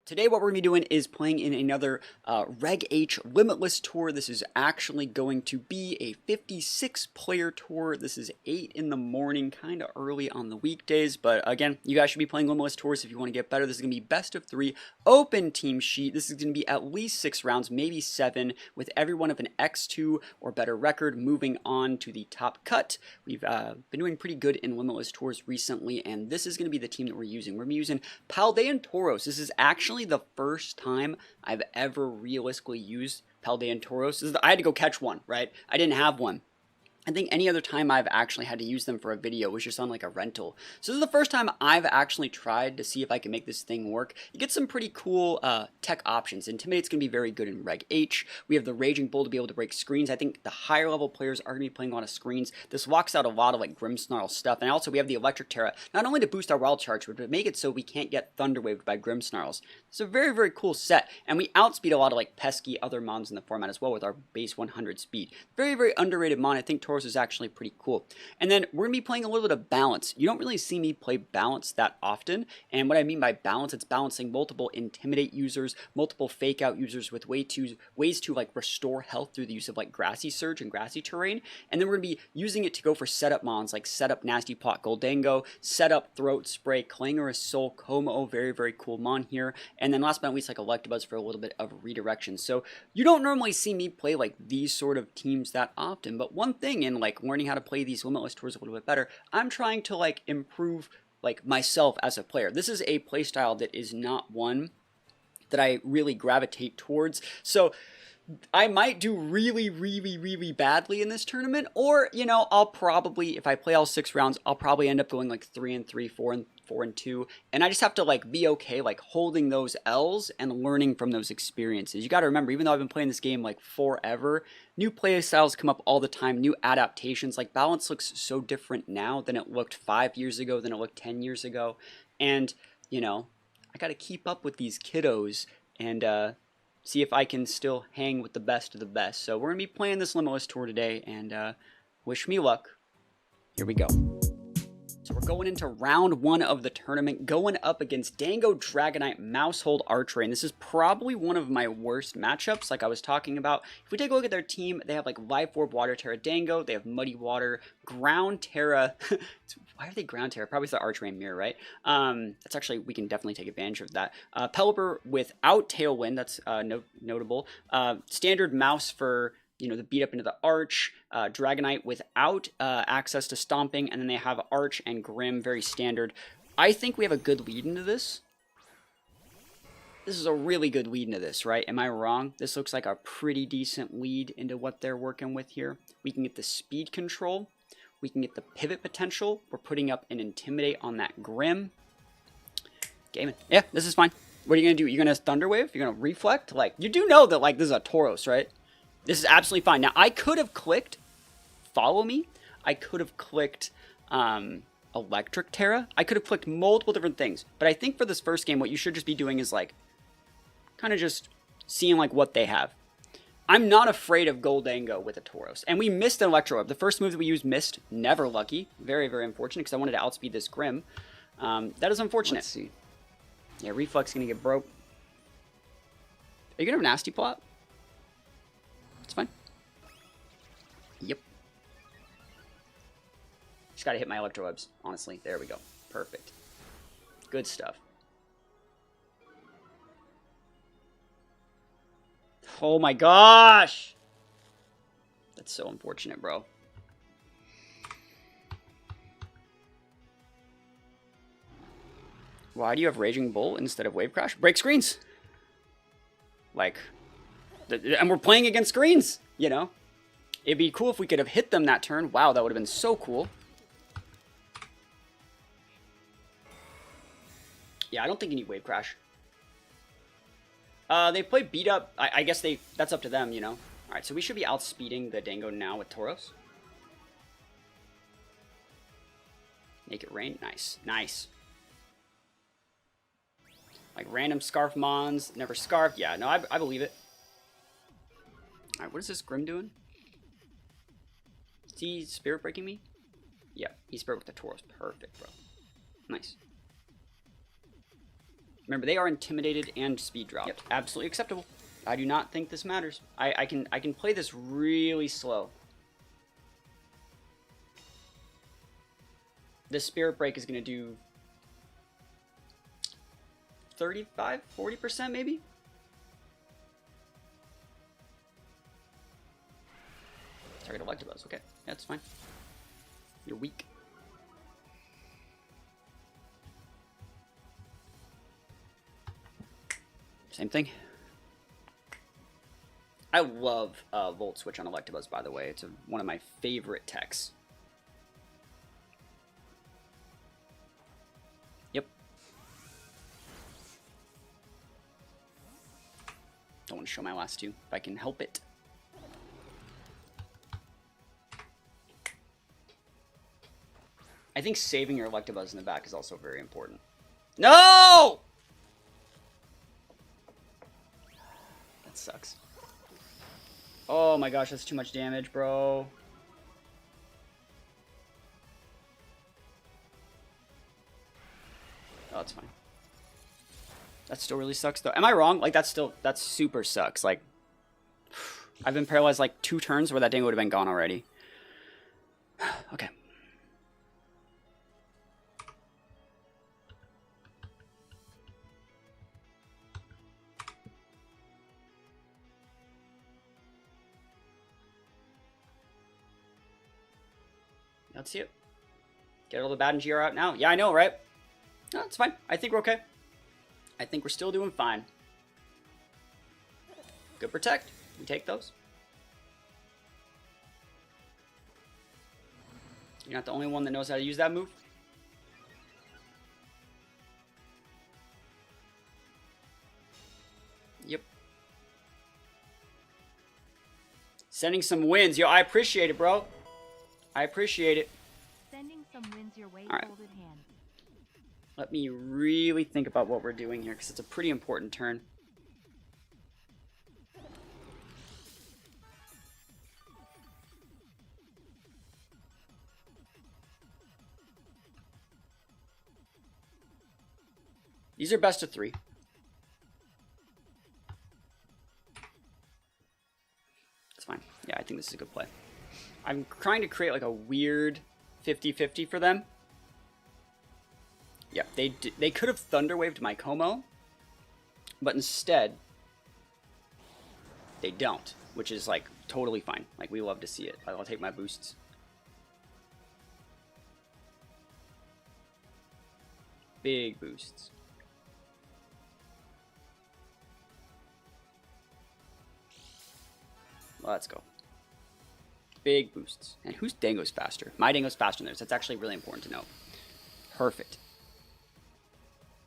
Today what we're going to be doing is playing in another Reg H Limitless Tour. This is actually going to be a 56 player tour. This is 8 in the morning, kind of early on the weekdays. But again, you guys should be playing Limitless Tours if you want to get better. This is going to be best of 3 open team sheet. This is going to be at least 6 rounds, maybe 7, with everyone of an X2 or better record moving on to the top cut. We've been doing pretty good in Limitless Tours recently, and this is going to be the team that we're using. We're going to be using Tauros. This is actually the first time I've ever realistically used Tauros. I had to go catch one, right? I didn't have one. I think any other time I've actually had to use them for a video was just on like a rental. So this is the first time I've actually tried to see if I can make this thing work. You get some pretty cool tech options. Intimidate's going to be very good in Reg H. We have the Raging Bull to be able to break screens. I think the higher level players are going to be playing a lot of screens. This locks out a lot of like Grimmsnarl stuff. And also we have the Electric Terra, not only to boost our wild charge, but to make it so we can't get Thunderwaved by Grimmsnarls. It's a very, very cool set. And we outspeed a lot of like pesky other mons in the format as well with our base 100 speed. Very, very underrated mon. I think Tauros is actually pretty cool. And then we're going to be playing a little bit of balance. You don't really see me play balance that often. And what I mean by balance, it's balancing multiple intimidate users, multiple fake out users with ways to like restore health through the use of like grassy surge and grassy terrain. And then we're going to be using it to go for setup mons like setup Nasty Plot Goldango, setup Throat Spray, Clangorous Soul, Como, very, very cool mon here. And then last but not least, like Electabuzz for a little bit of redirection. So you don't normally see me play like these sort of teams that often, but one thing in like learning how to play these Limitless Tours a little bit better, I'm trying to like improve like myself as a player. This is a playstyle that is not one that I really gravitate towards. So I might do really, really, really badly in this tournament, or, you know, I'll probably, if I play all 6 rounds, I'll probably end up going like 3-3, 4-4-2, and I just have to like be okay like holding those L's and learning from those experiences. You got to remember, even though I've been playing this game like forever, new play styles come up all the time, new adaptations. Like balance looks so different now than it looked 5 years ago, than it looked 10 years ago, and you know, I got to keep up with these kiddos and see if I can still hang with the best of the best. So we're going to be playing this Limitless Tour today, and wish me luck. Here we go. So we're going into round 1 of the tournament, going up against Dango, Dragonite, Mousehold, Archery, and this is probably one of my worst matchups, like I was talking about. If we take a look at their team, they have like Life Orb, Water Terra, Dango, they have Muddy Water, Ground Terra. Why are they Ground Terra? Probably it's the Archery and Mirror, right? That's actually, we can definitely take advantage of that. Pelipper without Tailwind, that's notable. Standard Mouse for, you know, the beat up into the Arch, Dragonite without access to Stomping, and then they have Arch and Grim, very standard. I think we have a good lead into this. This is a really good lead into this, right? Am I wrong? This looks like a pretty decent lead into what they're working with here. We can get the speed control. We can get the pivot potential. We're putting up an Intimidate on that Grim. Game it. Yeah, this is fine. What are you going to do? You're going to Thunderwave? You're going to Reflect? Like, you do know that, like, this is a Tauros, right? This is absolutely fine. Now, I could have clicked Follow Me. I could have clicked Electric Terra. I could have clicked multiple different things. But I think for this first game, what you should just be doing is, like, kind of just seeing, like, what they have. I'm not afraid of Goldango with a Tauros. And we missed an Electro Orb. The first move that we used missed. Never lucky. Very, very unfortunate because I wanted to outspeed this Grim. That is unfortunate. Let's see. Yeah, Reflex is going to get broke. Are you going to have a Nasty Plot? It's fine. Yep. Just gotta hit my Electro Webs, honestly. There we go. Perfect. Good stuff. Oh my gosh! That's so unfortunate, bro. Why do you have Raging Bull instead of Wave Crash? Break screens! Like... And we're playing against screens, you know? It'd be cool if we could have hit them that turn. Wow, that would have been so cool. Yeah, I don't think you need Wave Crash. They play beat up. I guess that's up to them, you know? Alright, so we should be outspeeding the Dango now with Tauros. Make it rain. Nice. Nice. Like random Scarf Mons. Never Scarf. Yeah, no, I believe it. Alright, what is this Grim doing? Is he Spirit Breaking me? Yeah, he's Spirit with the Tauros. Perfect, bro. Nice. Remember, they are intimidated and speed dropped. Yep, absolutely acceptable. I do not think this matters. I can play this really slow. This Spirit Break is going to do 35, 40% maybe? Target Electabuzz, okay. That's fine. You're weak. Same thing. I love Volt Switch on Electabuzz, by the way. It's one of my favorite techs. Yep. Don't want to show my last two, if I can help it. I think saving your Electabuzz in the back is also very important. No! That sucks. Oh my gosh, that's too much damage, bro. Oh, that's fine. That still really sucks, though. Am I wrong? Like, that super sucks. Like, I've been paralyzed like 2 turns where that dang would have been gone already. Okay. Let's see it. Get all the bad and GR out now. Yeah, I know, right? No, it's fine. I think we're okay. I think we're still doing fine. Good protect. We take those. You're not the only one that knows how to use that move. Yep. Sending some wins. Yo, I appreciate it, bro. I appreciate it. Sending some wins your way, all right. folded hand. Let me really think about what we're doing here, because it's a pretty important turn. These are best of 3. It's fine. Yeah, I think this is a good play. I'm trying to create like a weird 50-50 for them. Yeah, they could have Thunder Waved my Como, but instead they don't, which is like totally fine. Like, we love to see it. I'll take my boosts. Big boosts. Let's go. Big boosts. And whose Dango's faster? My Dango's faster than theirs. That's actually really important to know. Perfect.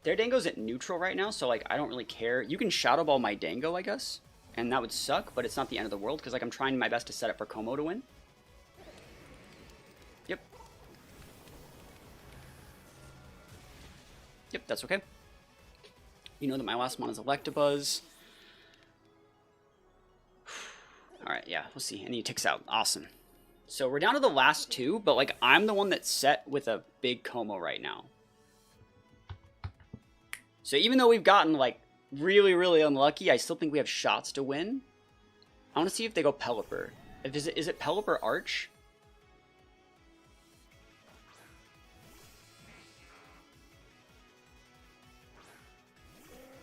Their Dango's at neutral right now, so like I don't really care. You can Shadow Ball my Dango, I guess, and that would suck, but it's not the end of the world because like I'm trying my best to set up for Como to win. Yep. Yep, that's okay. You know that my last one is Electabuzz. Alright, yeah, we'll see. And he ticks out. Awesome. So we're down to the last 2, but like I'm the one that's set with a big Como right now. So even though we've gotten like really, really unlucky, I still think we have shots to win. I want to see if they go Pelipper. Is it Pelipper Arch?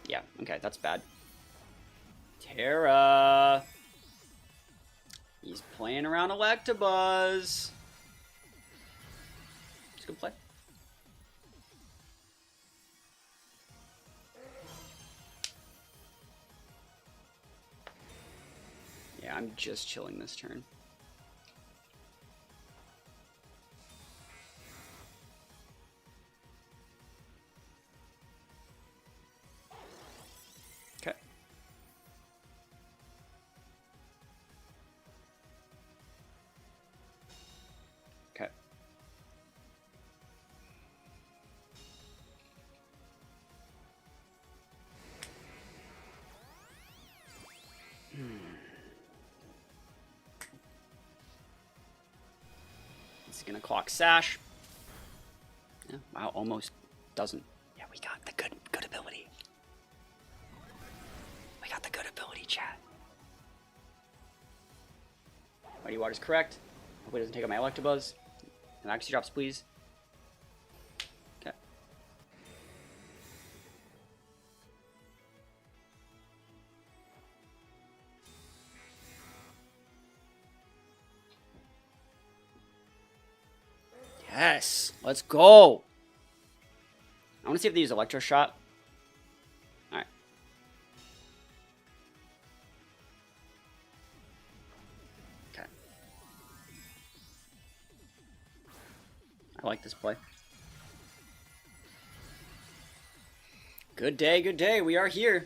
Yeah, okay, that's bad. Terra. He's playing around Electabuzz. It's a good play. Yeah, I'm just chilling this turn. Okay. Okay. It's gonna clock Sash. Yeah, wow, almost doesn't. Yeah, we got the good ability. GG, chat. Mighty Water's correct. Hopefully it doesn't take out my Electabuzz. And Maxi drops, please. Okay. Yes! Let's go! I want to see if they use Electro Shot. Alright. Okay. I like this play. Good day, good day. We are here.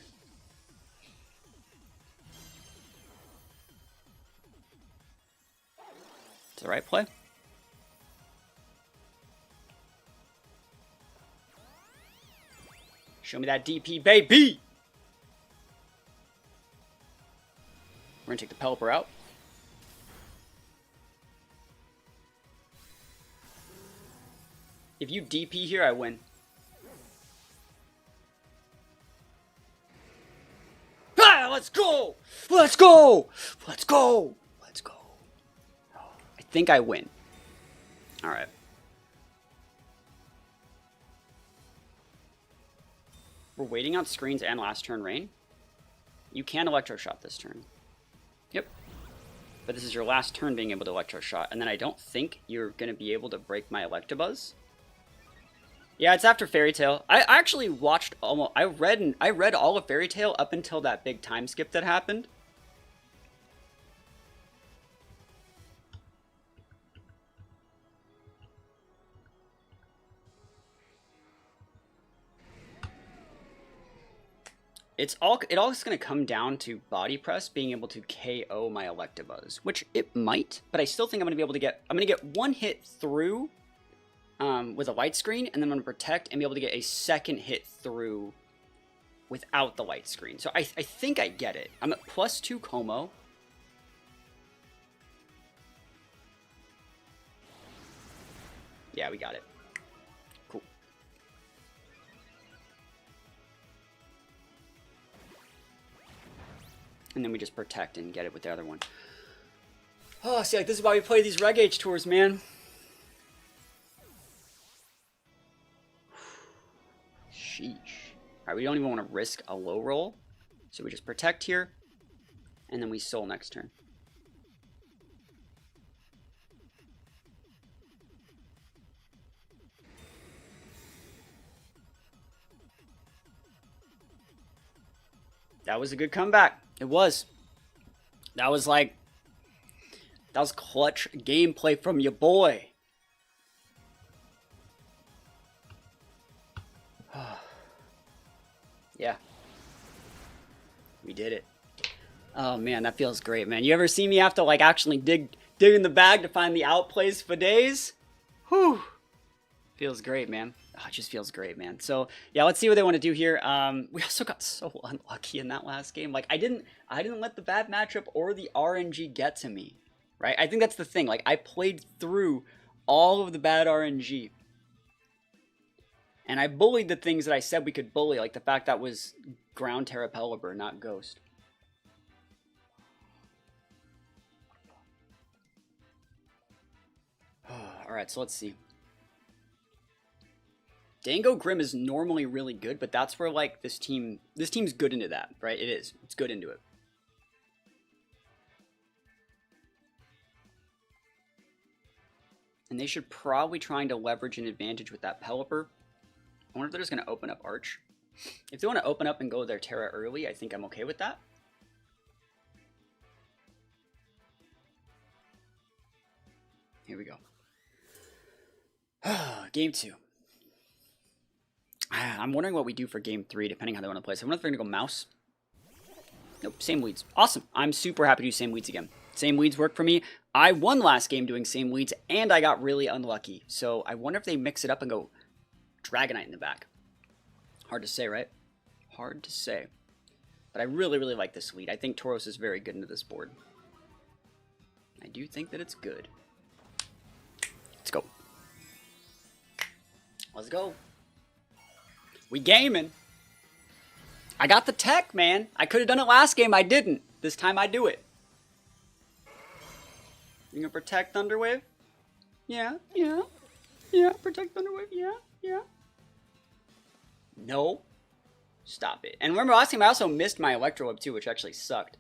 It's the right play. Show me that DP, baby! We're gonna take the Pelipper out. If you DP here, I win. Ah, let's go! Let's go! Let's go! Let's go. I think I win. Alright. We're waiting on screens and last turn rain. You can Electro Shot this turn. Yep. But this is your last turn being able to Electro Shot. And then I don't think you're going to be able to break my Electabuzz. Yeah, it's after Fairy Tail. I actually watched almost... I read all of Fairy Tail up until that big time skip that happened. It all is going to come down to Body Press being able to KO my Electabuzz, which it might, but I still think I'm going to be able to get... I'm going to get one hit through with a Light Screen, and then I'm going to Protect and be able to get a second hit through without the Light Screen. So I think I get it. I'm at +2 Como. Yeah, we got it. Cool. And then we just Protect and get it with the other one. Oh, see, like, this is why we play these Reg H tours, man. Sheesh. Alright, we don't even want to risk a low roll. So we just Protect here. And then we Soul next turn. That was a good comeback. It was. That was like... That was clutch gameplay from your boy. Yeah. We did it. Oh man, that feels great, man. You ever see me have to like actually dig in the bag to find the outplays for days? Whew. Feels great, man. Oh, it just feels great, man. So yeah, let's see what they want to do here. We also got so unlucky in that last game. Like I didn't let the bad matchup or the RNG get to me. Right? I think that's the thing. Like I played through all of the bad RNG. And I bullied the things that I said we could bully, like the fact that was Ground Terra Pelipper, not Ghost. Alright, so let's see. Dango Grim is normally really good, but that's where like this team's good into that, right? It is. It's good into it. And they should probably trying to leverage an advantage with that Pelipper. I wonder if they're just going to open up Arch. If they want to open up and go their Terra early, I think I'm okay with that. Here we go. Game 2. I'm wondering what we do for Game 3, depending how they want to play. So I wonder if they're going to go Mouse. Nope, same weeds. Awesome. I'm super happy to do same weeds again. Same weeds work for me. I won last game doing same weeds, and I got really unlucky. So I wonder if they mix it up and go Dragonite in the back. Hard to say, right? Hard to say. But I really, really like this lead. I think Tauros is very good into this board. I do think that it's good. Let's go. Let's go. We gaming. I got the tech, man. I could have done it last game. I didn't. This time I do it. You gonna protect Thunderwave? Yeah. Protect Thunderwave. Yeah. No. Stop it. And remember last game I also missed my Electro Web too, which actually sucked.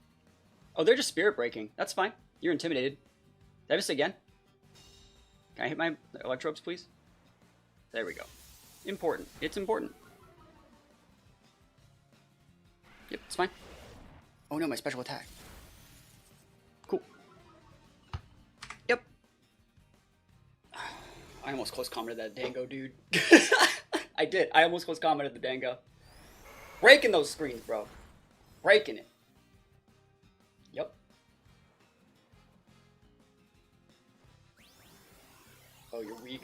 Oh, they're just Spirit Breaking. That's fine. You're intimidated. Did I miss it again? Can I hit my Electrobes, please? There we go. Important. It's important. Yep, it's fine. Oh no, my special attack. Cool. Yep. I almost close commented that Dango, dude. I did. I almost close commented the Dango. Breaking those screens, bro. Breaking it. Yep. Oh, you're weak.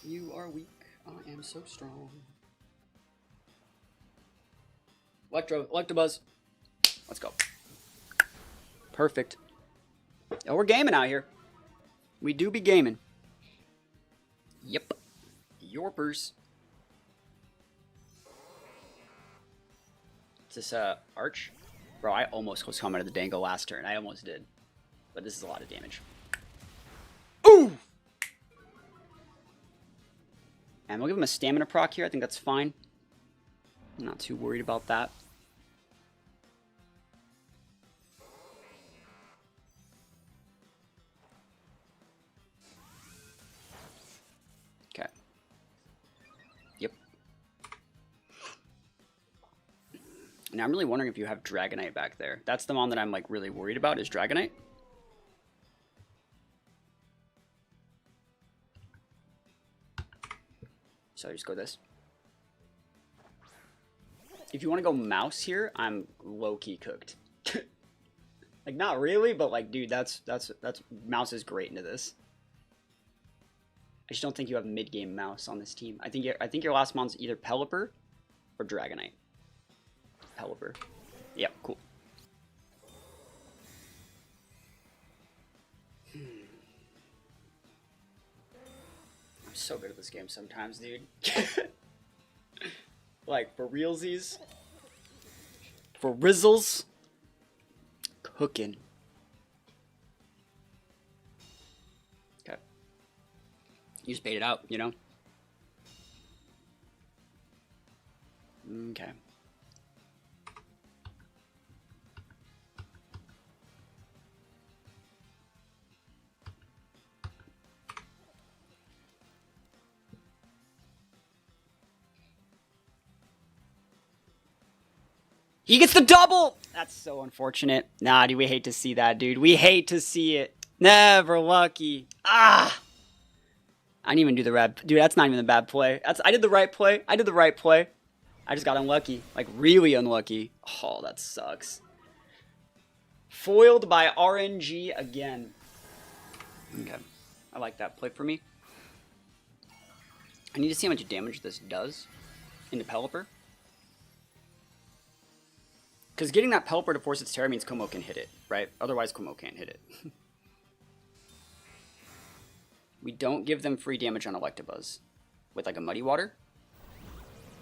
You are weak. I am so strong. Electabuzz. Let's go. Perfect. Oh, we're gaming out here. We do be gaming. Yep. Yorpers. Is this Arch? Bro, I almost close commented the Dango last turn. I almost did. But this is a lot of damage. Ooh! And we'll give him a stamina proc here. I think that's fine. I'm not too worried about that. Okay. Yep. Now I'm really wondering if you have Dragonite back there. That's the one that I'm like really worried about is Dragonite. So I just go this. If you want to go mouse here, I'm low-key cooked. Like, not really, but like, dude, that's mouse is great into this. I just don't think you have mid-game mouse on this team. I think your last mon's either Pelipper or Dragonite. Pelipper. Yep, cool. I'm so good at this game sometimes, dude. Like, for realsies. For Rizzles. Cooking. Okay. You just bait it out, you know? Okay. He gets the double! That's so unfortunate. Nah, dude, we hate to see that, dude. We hate to see it. Never lucky. Ah! I didn't even do the red. Dude, that's not even a bad play. I did the right play. I just got unlucky. Like, really unlucky. Oh, that sucks. Foiled by RNG again. Okay. I like that play for me. I need to see how much damage this does into Pelipper. Because getting that Pelipper to force its Terra means Como can hit it, right? Otherwise, Como can't hit it. We don't give them free damage on Electabuzz. With, like, a Muddy Water.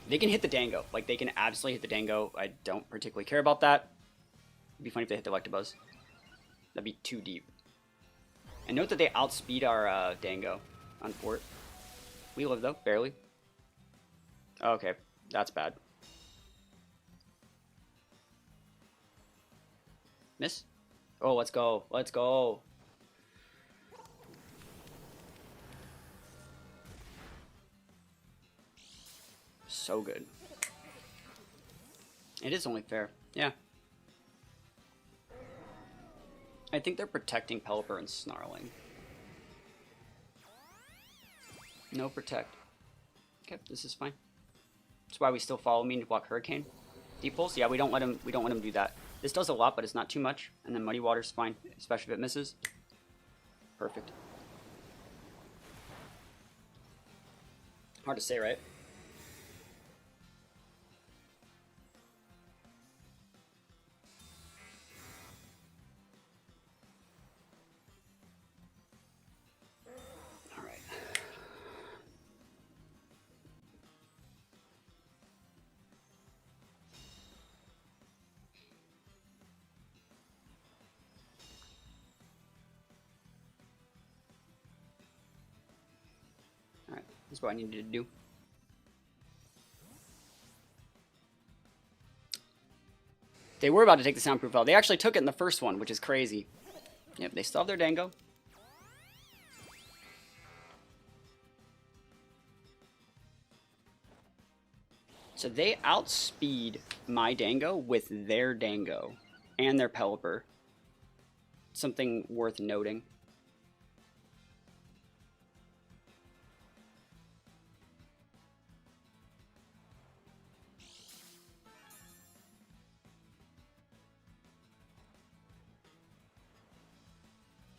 They can hit the Dango. Like, they can absolutely hit the Dango. I don't particularly care about that. It'd be funny if they hit the Electabuzz. That'd be too deep. And note that they outspeed our Dango on Fort. We live, though. Barely. Okay. That's bad. Miss? Oh, let's go. Let's go. So good. It is only fair. Yeah. I think they're protecting Pelipper and Snarling. No protect. Okay, this is fine. That's why we still follow me to block Hurricane. Deep Pulse? Yeah, we don't let him do that. This does a lot, but it's not too much. And then Muddy Water's fine, especially if it misses. Perfect. Hard to say, right? Alright. That's what I needed to do. They were about to take the Soundproof out. They actually took it in the first one, which is crazy. Yep, they still have their Dango. So they outspeed my Dango with their Dango and their Pelipper. Something worth noting.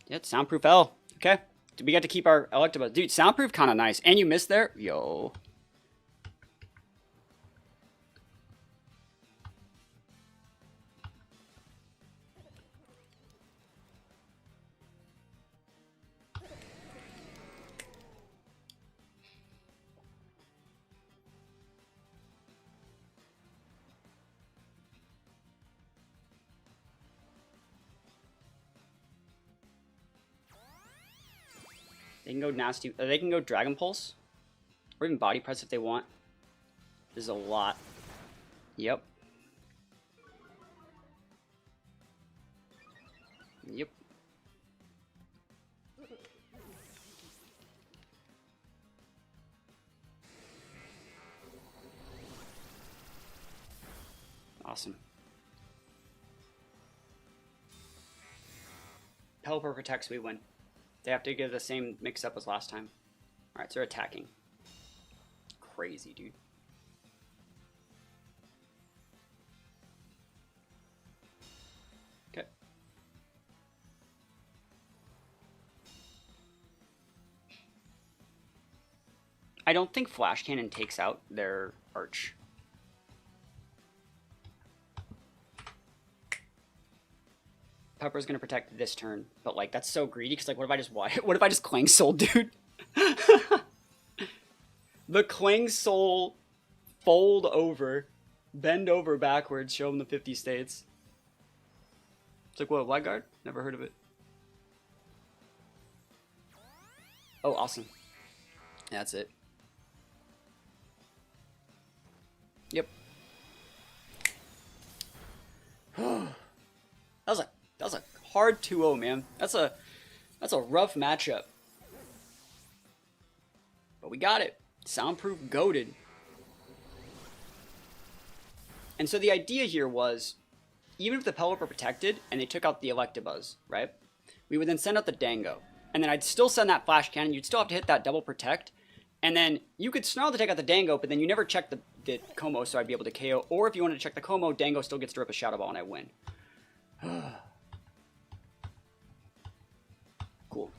Yeah, Soundproof L. Okay. We got to keep our Electabuzz. Dude, Soundproof kind of nice. And you missed there? Yo. They can go Nasty. They can go Dragon Pulse. Or even Body Press if they want. There's a lot. Yep. Yep. Awesome. Pelipper protects, we win. They have to give the same mix-up as last time. Alright, so they're attacking. Crazy, dude. Okay. I don't think Flash Cannon takes out their Arch. Pepper's gonna protect this turn, but like that's so greedy because like what if I just Clang Soul, dude? The Clang Soul fold over, bend over backwards, show him the 50 states. It's like what, Wide Guard? Never heard of it. Oh, awesome. That's it. Yep. That was a hard 2-0, man. That's a rough matchup. But we got it. Soundproof goated. And so the idea here was, even if the Pelipper protected and they took out the Electabuzz, right? We would then send out the Dango. And then I'd still send that Flash Cannon. You'd still have to hit that double protect. And then you could Snarl to take out the Dango, but then you never check the Como, so I'd be able to KO. Or if you wanted to check the Como, Dango still gets to rip a Shadow Ball and I win. Cool.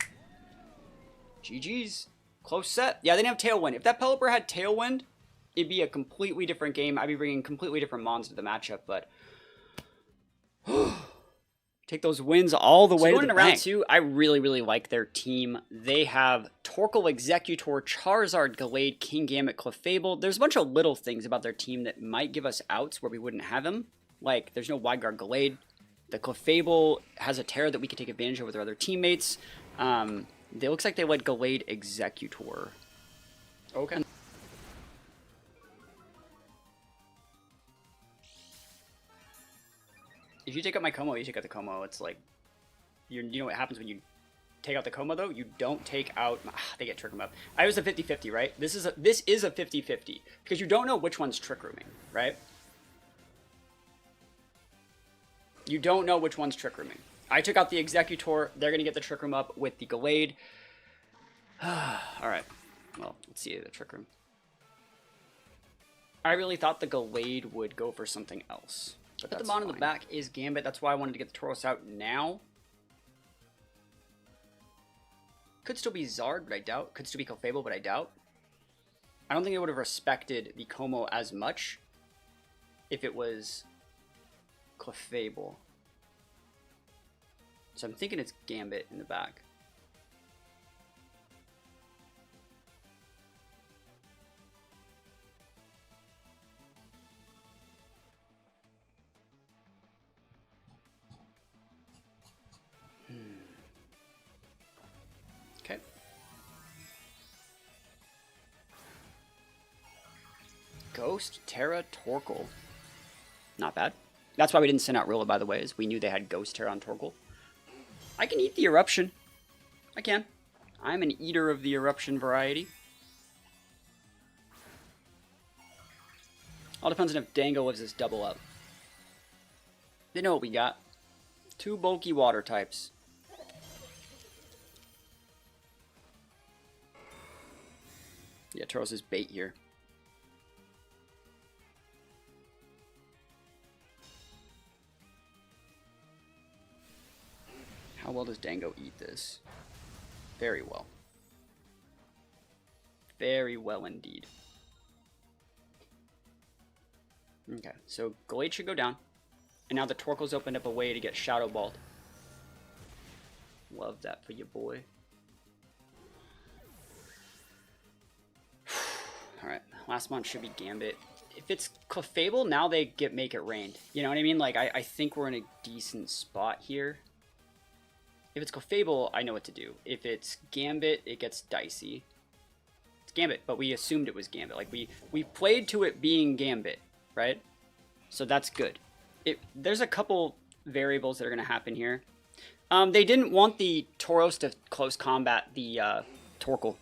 GG's. Close set. Yeah, they didn't have Tailwind. If that Pelipper had Tailwind, it'd be a completely different game. I'd be bringing completely different mons to the matchup, but take those wins all the way to the bank. Round 2, I really, really like their team. They have Torkoal, Executor, Charizard, Gallade, Kingambit, Clefable. There's a bunch of little things about their team that might give us outs where we wouldn't have them. Like, there's no Wide Guard Gallade. The Clefable has a Terra that we could take advantage of with our other teammates. It looks like they let Gallade Executor. Okay. If you take out my Como, you take out the Como. It's like, you know what happens when you take out the Como, though? You don't take out... they get Trick Room up. I was a 50-50, right? This is a 50-50. Because you don't know which one's Trick Rooming, right? You don't know which one's Trick Rooming. I took out the Executor. They're going to get the Trick Room up with the Gallade. Alright. Well, let's see the Trick Room. I really thought the Gallade would go for something else. But at the bottom of the back is Gambit. That's why I wanted to get the Tauros out now. Could still be Zard, but I doubt. Could still be Clefable, but I doubt. I don't think they would have respected the Como as much if it was Clefable. So I'm thinking it's Gambit in the back. Okay. Ghost Terra Torkoal. Not bad. That's why we didn't send out Rilla, by the way, is we knew they had Ghost Terra on Torkoal. I can eat the Eruption. I can. I'm an eater of the Eruption variety. All depends on if Dango lives this double up. They know what we got. 2 bulky water types. Yeah, Tauros is bait here. How well does Dango eat this? Very well. Very well indeed. Okay, so Glade should go down. And now the Torkoal's opened up a way to get Shadow Balled. Love that for you, boy. Alright, last month should be Gambit. If it's Clefable, now they make it rain. You know what I mean? Like, I think we're in a decent spot here. If it's Clefable, I know what to do. If it's Gambit, it gets dicey. It's Gambit, but we assumed it was Gambit. Like, we played to it being Gambit, right? So that's good. There's a couple variables that are going to happen here. They didn't want the Tauros to close combat the Torkoal.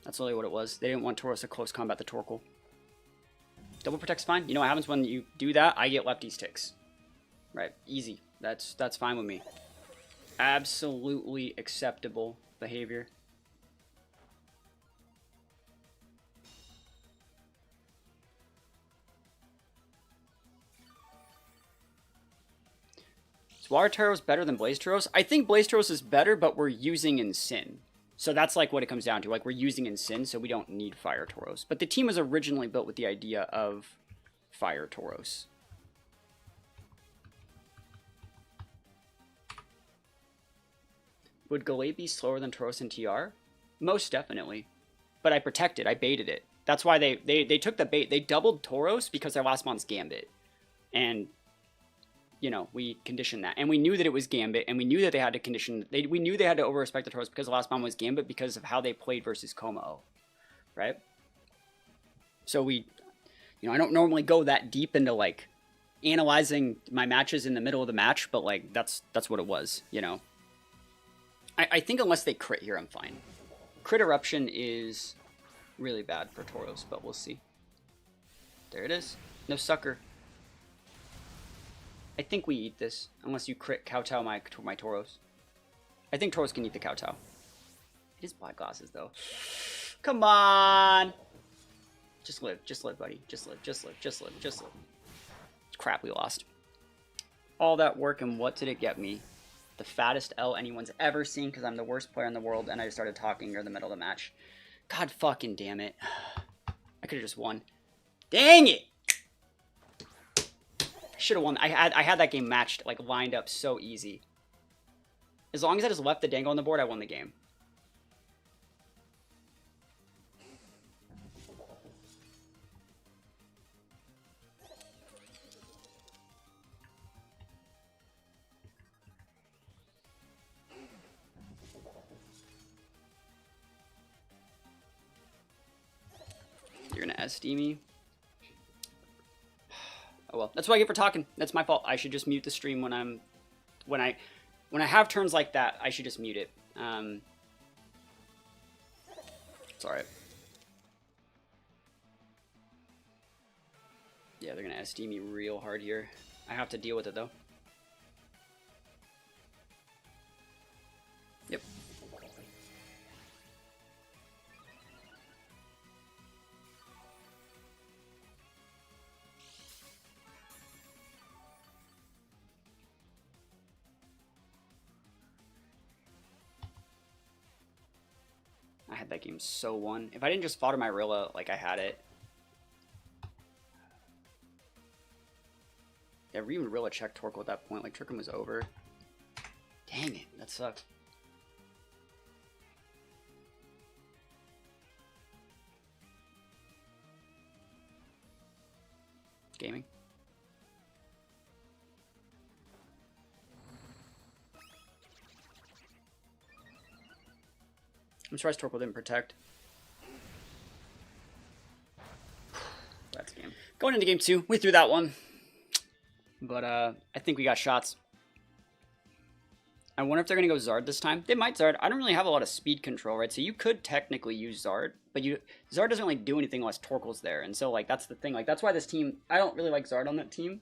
That's really what it was. They didn't want Tauros to close combat the Torkoal. Double Protect's fine. You know what happens when you do that? I get lefty's ticks. Right, easy. That's fine with me. Absolutely acceptable behavior. Is Water Tauros better than Blaze Tauros? I think Blaze Tauros is better, but we're using in Sin. So that's like what it comes down to. Like, we're using in Sin, so we don't need Fire Tauros. But the team was originally built with the idea of Fire Tauros. Would Galate be slower than Tauros and TR? Most definitely. But I protected. I baited it. That's why they took the bait. They doubled Tauros because their last month's Gambit. And, you know, we conditioned that. And we knew that it was Gambit. And we knew that they had to condition... we knew they had to over-respect the Tauros because the last month was Gambit because of how they played versus Como. Right? So we... You know, I don't normally go that deep into, like, analyzing my matches in the middle of the match. But, like, that's what it was, you know. I think unless they crit here, I'm fine. Crit Eruption is really bad for Tauros, but we'll see. There it is. No sucker. I think we eat this, unless you crit kowtow my Tauros. I think Tauros can eat the kowtow. It is black glasses, though. Come on! Just live, buddy. Just live. Crap, we lost. All that work, and what did it get me? The fattest L anyone's ever seen because I'm the worst player in the world and I just started talking near the middle of the match. God fucking damn it. I could have just won. Dang it! I should have won. I had that game matched, like, lined up so easy. As long as I just left the Dango on the board, I won the game. You're gonna SD me. Oh well, that's what I get for talking. That's my fault. I should just mute the stream when I have turns like that. I should just mute it. It's all right. Yeah, they're gonna SD me real hard here. I have to deal with it though. Yep. I had that game so won. If I didn't just fodder my Rilla like I had it. Yeah, even Rilla checked Torkoal at that point. Like, Trickham was over. Dang it, that sucked. Gaming. I'm surprised Torkoal didn't protect. Going into game 2, we threw that one. But I think we got shots. I wonder if they're going to go Zard this time. They might Zard. I don't really have a lot of speed control, right? So you could technically use Zard, but Zard doesn't really do anything unless Torkoal's there. And so, like, that's the thing. Like, that's why this team, I don't really like Zard on that team.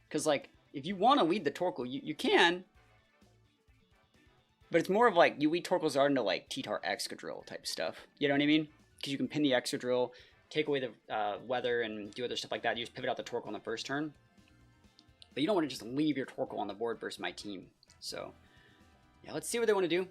Because, like, if you want to lead the Torkoal, you can. But it's more of, like, you lead Torkoal Zard into, like, T-Tar Excadrill type stuff. You know what I mean? Because you can pin the Excadrill, take away the weather, and do other stuff like that. You just pivot out the Torkoal on the first turn. But you don't want to just leave your Torkoal on the board versus my team. So, yeah, let's see what they want to do.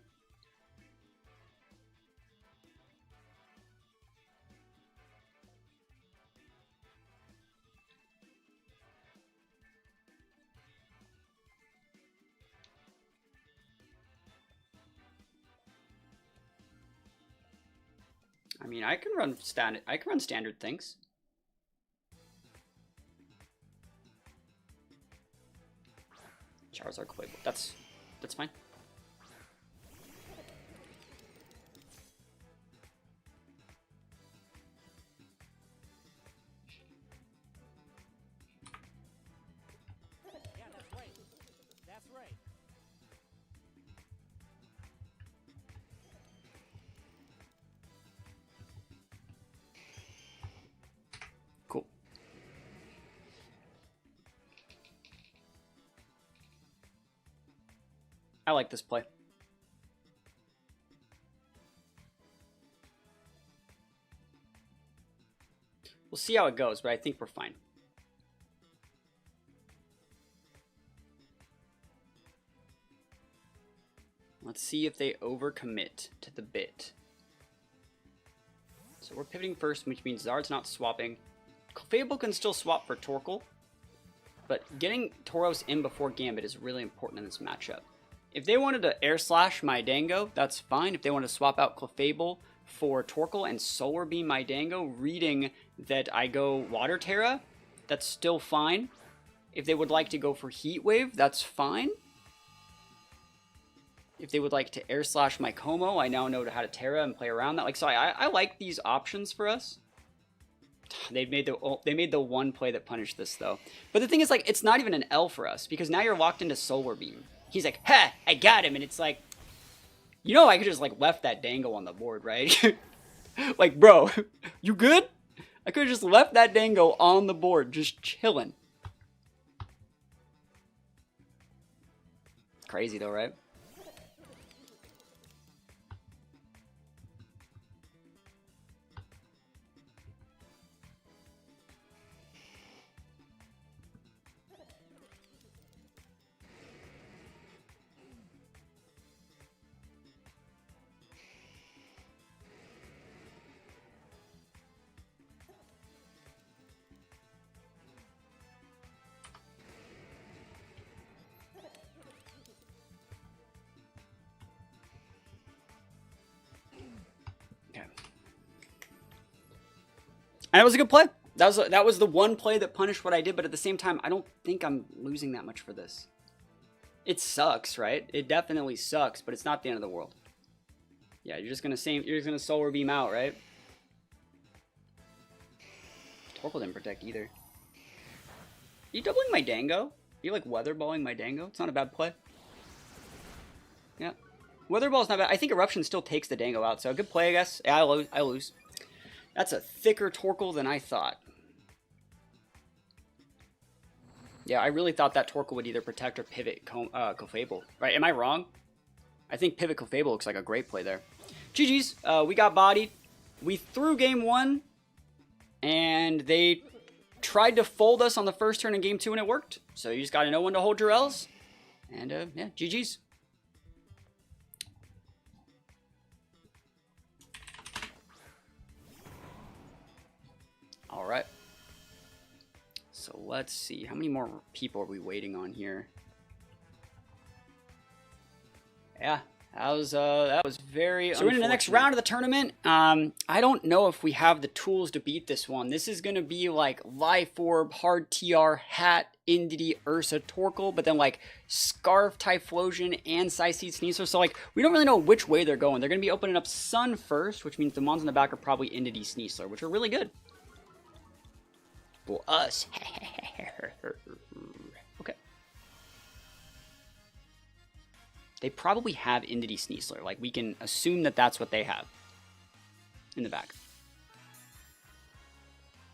I mean, I can run standard things. Charizard playable. That's fine. Yeah, that's right. That's right. Cool. I like this play. We'll see how it goes, but I think we're fine. Let's see if they overcommit to the bit. So we're pivoting first, which means Zard's not swapping. Clefable can still swap for Torkoal, but getting Tauros in before Gambit is really important in this matchup. If they wanted to Air Slash my Dango, that's fine. If they want to swap out Clefable for Torkoal and Solar Beam my Dango, reading that I go Water Tera, that's still fine. If they would like to go for Heat Wave, that's fine. If they would like to Air Slash my Como, I now know how to Terra and play around that. Like, so I like these options for us. They made the one play that punished this though. But the thing is, like, it's not even an L for us because now you're locked into Solar Beam. He's like, ha, I got him. And it's like, you know, I could just like left that Dango on the board, right? Like, bro, you good? I could have just left that Dango on the board, just chilling. Crazy though, right? And it was a good play. That was the one play that punished what I did, but at the same time, I don't think I'm losing that much for this. It sucks, right? It definitely sucks, but it's not the end of the world. Yeah, you're just gonna Solar Beam out, right? Torkoal didn't protect either. Are you doubling my Dango? Are you like Weather Balling my Dango? It's not a bad play. Yeah. Weather Ball's not bad. I think Eruption still takes the Dango out, so good play, I guess. Yeah, I lose. That's a thicker Torkoal than I thought. Yeah, I really thought that Torkoal would either protect or pivot Clefable. Right, am I wrong? I think pivot Clefable looks like a great play there. GG's, we got bodied. We threw game 1, and they tried to fold us on the first turn in game 2, and it worked. So you just got to know when to hold your L's. And, yeah, GG's. All right. So let's see. How many more people are we waiting on here? Yeah, that was very unfortunate. So we're in the next round of the tournament. I don't know if we have the tools to beat this one. This is going to be like Life Orb, Hard TR, Hat, Indeedee, Ursa, Torkoal, but then like Scarf, Typhlosion, and Psyseed Sneasler. So like we don't really know which way they're going. They're going to be opening up Sun first, which means the mons in the back are probably Indeedee, Sneasler, which are really good. For us. Okay. They probably have Indity Sneasler. Like, we can assume that that's what they have. In the back.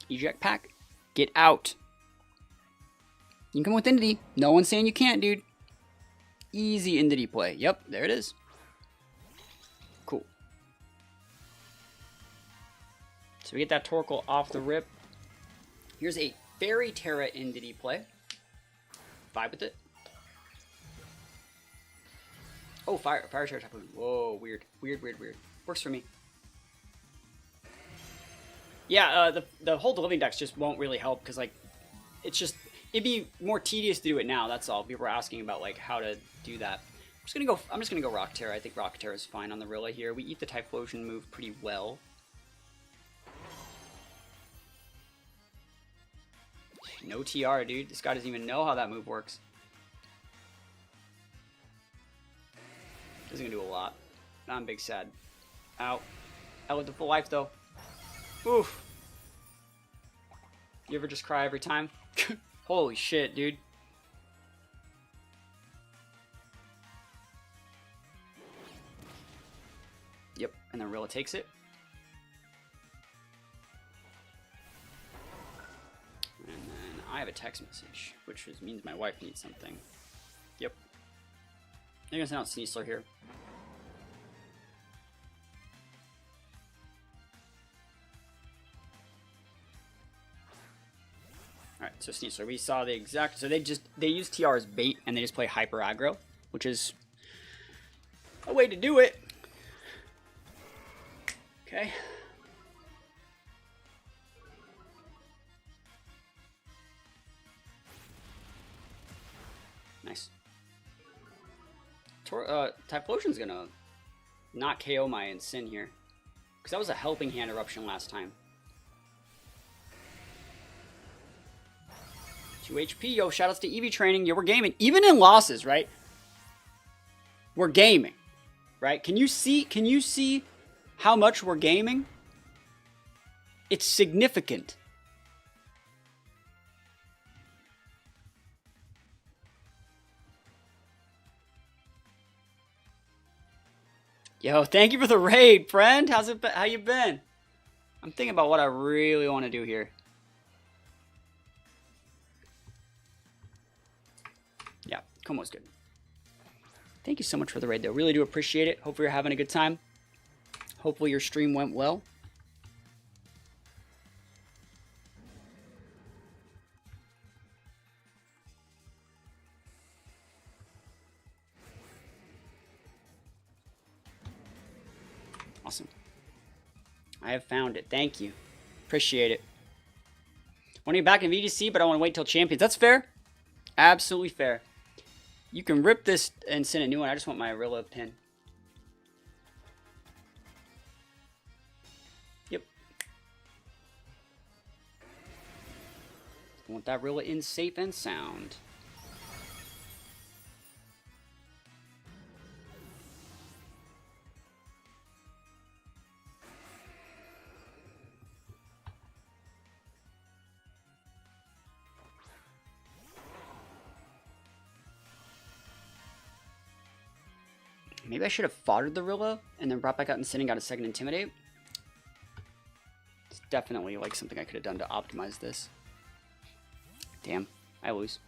Eject pack. Get out. You can come with Indity. No one's saying you can't, dude. Easy Indity play. Yep, there it is. Cool. So we get that Torkoal off the rip. Here's a Fairy Terra Indity play. Vibe with it. Oh, Fire Terra Tapu. Whoa, weird. Weird. Works for me. Yeah, the whole Living decks just won't really help because, like, it's just, it'd be more tedious to do it now, that's all. People are asking about, like, how to do that. I'm just gonna go Rock Terra. I think Rock Terra is fine on the Rilla here. We eat the Typhlosion move pretty well. No TR, dude. This guy doesn't even know how that move works. Isn't gonna do a lot. I'm big sad. Ow. I lived a full life though. Oof. You ever just cry every time? Holy shit, dude. Yep, and then Rilla takes it. And then I have a text message, which means my wife needs something. Yep. They're gonna send out Sneasler here. Alright, so Sneasler, we saw the exact, so they use TR as bait and they just play hyper aggro, which is a way to do it. Okay. Nice. Typhlosion's gonna not KO my Ensign here. Because that was a helping hand eruption last time. 2 HP, yo, shoutouts to EV training. Yo, we're gaming. Even in losses, right? We're gaming. Right? Can you see how much we're gaming? It's significant. Yo, thank you for the raid, friend. How you been? I'm thinking about what I really want to do here. Yeah, Como's good. Thank you so much for the raid, though. Really do appreciate it. Hopefully you're having a good time. Hopefully your stream went well. Awesome. I have found it. Thank you. Appreciate it. Want to be back in VGC, but I want to wait till Champions. That's fair. Absolutely fair. You can rip this and send a new one. I just want my Rilla pin. Yep. I want that Rilla in safe and sound. Maybe I should have foddered the Rilla and then brought back out Ensign and got a second Intimidate. It's definitely like something I could have done to optimize this. Damn, I lose.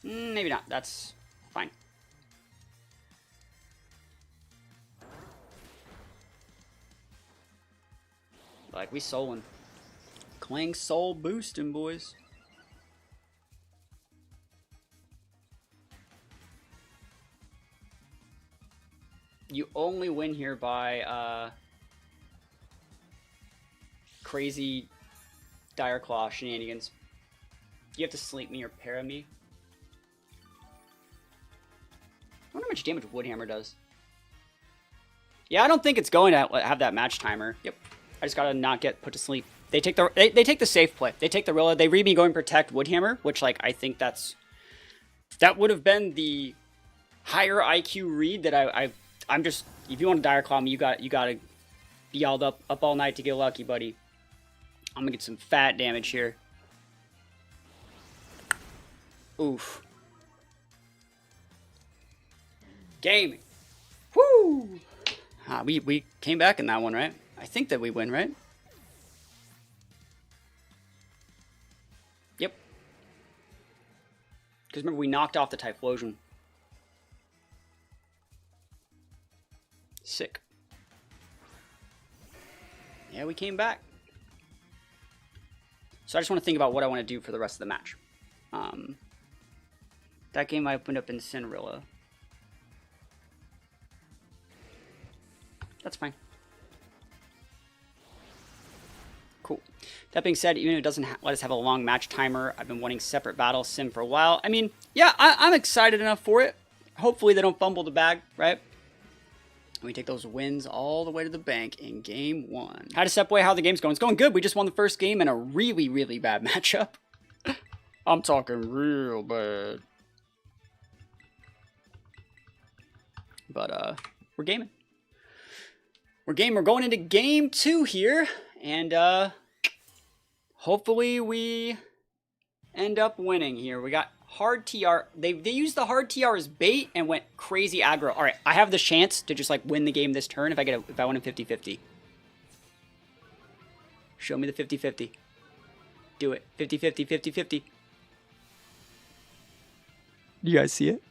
Maybe not. That's fine. Like, we souling. Clang soul boosting, boys. You only win here by crazy Dire Claw shenanigans. You have to sleep me or para me. I wonder how much damage Woodhammer does. Yeah, I don't think it's going to have that match timer. Yep. I just gotta not get put to sleep. They take the safe play. They take the Rilla. They read me going protect Woodhammer, which, like, I think that would have been the higher IQ read that I I'm just, if you want to Dire Claw me, you gotta be all up all night to get lucky, buddy. I'm gonna get some fat damage here. Oof. Gaming. Woo! We came back in that one, right? I think that we win, right? Yep. Because remember, we knocked off the Typhlosion. Sick. Yeah, we came back. So I just want to think about what I want to do for the rest of the match. That game I opened up in Cinderella. That's fine. Cool. That being said, even if it doesn't let us have a long match timer, I've been wanting separate battle sim for a while. I mean, yeah, I'm excited enough for it. Hopefully they don't fumble the bag, right? We take those wins all the way to the bank in game 1. How to Stepway, how the game's going? It's going good. We just won the first game in a really, really bad matchup. I'm talking real bad. But, we're gaming. We're going into game 2 here. And, hopefully we end up winning here. We got hard TR. They used the hard TR as bait and went crazy aggro. All right, I have the chance to just like win the game this turn if I win a 50-50. Show me the 50-50. Do it. 50-50, 50-50. You guys see it?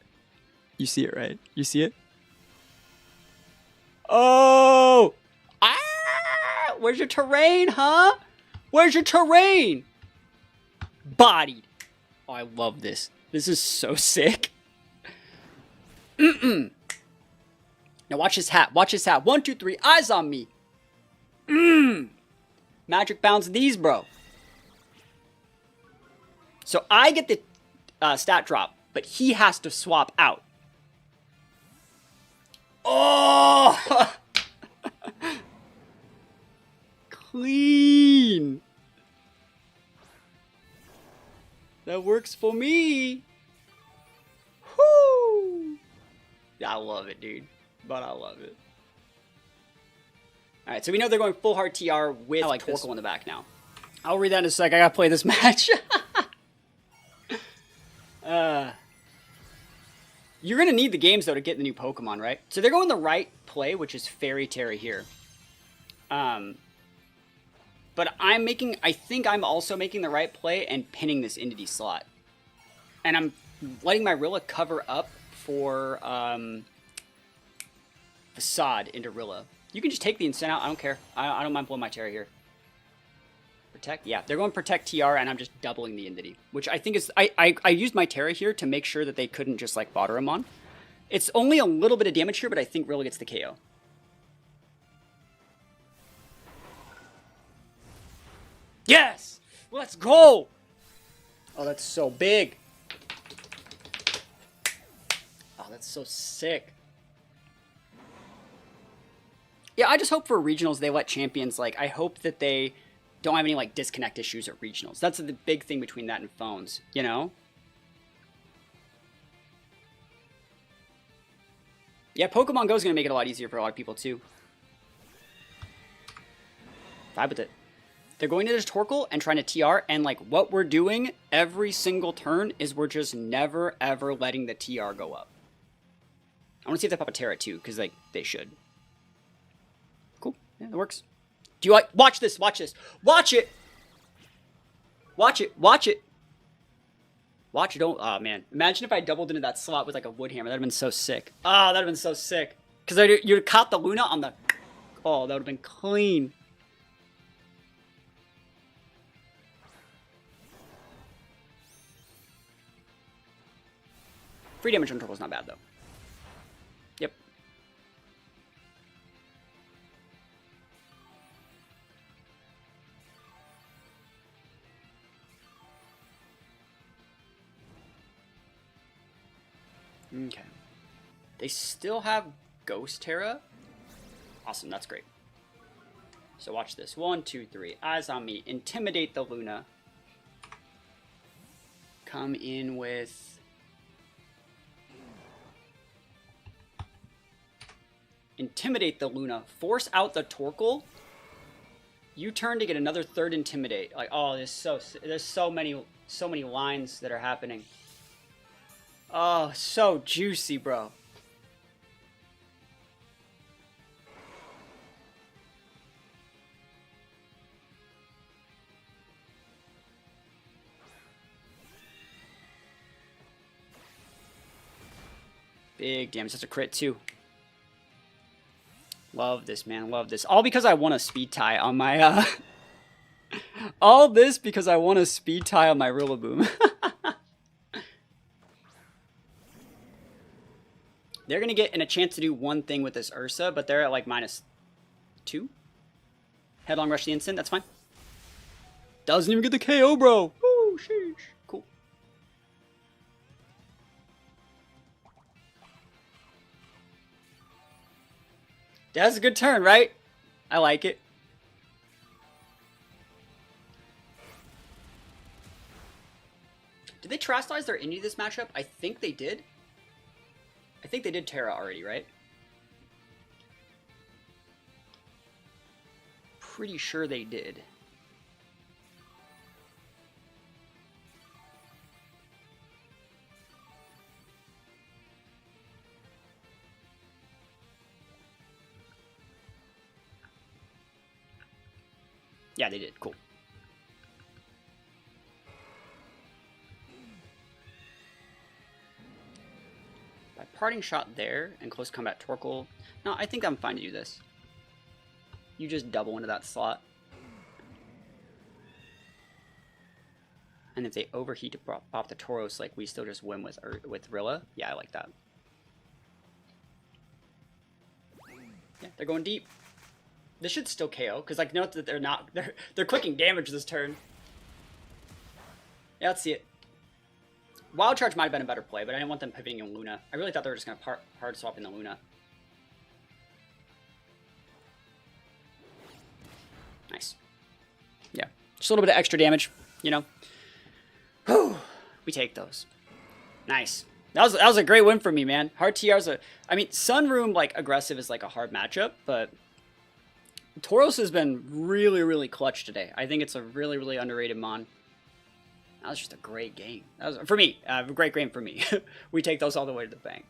You see it, right? You see it? Oh! Ah! Where's your terrain, huh? Where's your terrain? Bodied. Oh, I love this. This is so sick. Now watch his hat. Watch his hat. 1, 2, 3. Eyes on me. Magic bounce these, bro. So I get the stat drop, but he has to swap out. Oh! Clean. That works for me. Whoo! I love it, dude. But I love it. Alright, so we know they're going full hard TR with like Torkoal in the back now. I'll read that in a sec. I gotta play this match. You're gonna need the games, though, to get the new Pokemon, right? So they're going the right play, which is Fairy Terry here. But I think I'm also making the right play and pinning this Entity slot. And I'm letting my Rilla cover up for Facade into Rilla. You can just take the Incent out. I don't care. I don't mind blowing my Terra here. Protect? Yeah, they're going Protect TR, and I'm just doubling the Entity. Which I think is... I used my Terra here to make sure that they couldn't just, like, fodder him on. It's only a little bit of damage here, but I think Rilla gets the KO. Yes! Let's go! Oh, that's so big. Oh, that's so sick. Yeah, I just hope for regionals they let champions, like, I hope that they don't have any, like, disconnect issues at regionals. That's the big thing between that and phones, you know? Yeah, Pokemon Go is going to make it a lot easier for a lot of people, too. Vibe with it. They're going to this Torkoal and trying to TR, and, like, what we're doing every single turn is we're just never, ever letting the TR go up. I want to see if they pop a Terra, too, because, like, they should. Cool. Yeah, that works. Do you like... Watch this. Watch this. Watch it. Watch it. Watch it. Watch it. Don't... Oh, man. Imagine if I doubled into that slot with, like, a wood hammer. That would have been so sick. Oh, that would have been so sick. Because you'd caught the Luna on the... Oh, that would have been clean. Free damage on Torkoal's not bad, though. Yep. Okay. They still have Ghost Terra. Awesome, that's great. So watch this. 1, 2, 3. Eyes on me. Intimidate the Luna. Come in with... Intimidate the Luna. Force out the Torkoal. U-turn to get another third Intimidate. Like, oh, there's so many lines that are happening. Oh, so juicy, bro. Big damage. That's a crit, too. Love this, man. Love this. All because I want a speed tie on my... All this because I want a speed tie on my Rillaboom. They're going to get a chance to do one thing with this Ursa, but they're at like -2. Headlong Rush the instant. That's fine. Doesn't even get the KO, bro. Woo, sheesh. Cool. That's a good turn, right? I like it. Did they Terastallize their Indie this matchup? I think they did. I think they did Terra already, right? Pretty sure they did. Yeah, they did. Cool. By parting shot there and close combat Torkoal. No, I think I'm fine to do this. You just double into that slot. And if they overheat to pop the Tauros, like we still just win with Rilla. Yeah, I like that. Yeah, they're going deep. This should still KO, because like note that they're clicking damage this turn. Yeah, let's see it. Wild Charge might have been a better play, but I didn't want them pivoting in Luna. I really thought they were just going to hard swap in the Luna. Nice. Yeah, just a little bit of extra damage, you know. Whew. We take those. Nice. That was a great win for me, man. Hard TR's I mean, Sunroom like aggressive is like a hard matchup, but Tauros has been really, really clutch today. I think it's a really, really underrated mon. That was just a great game. That was, for me, a great game for me. We take those all the way to the bank.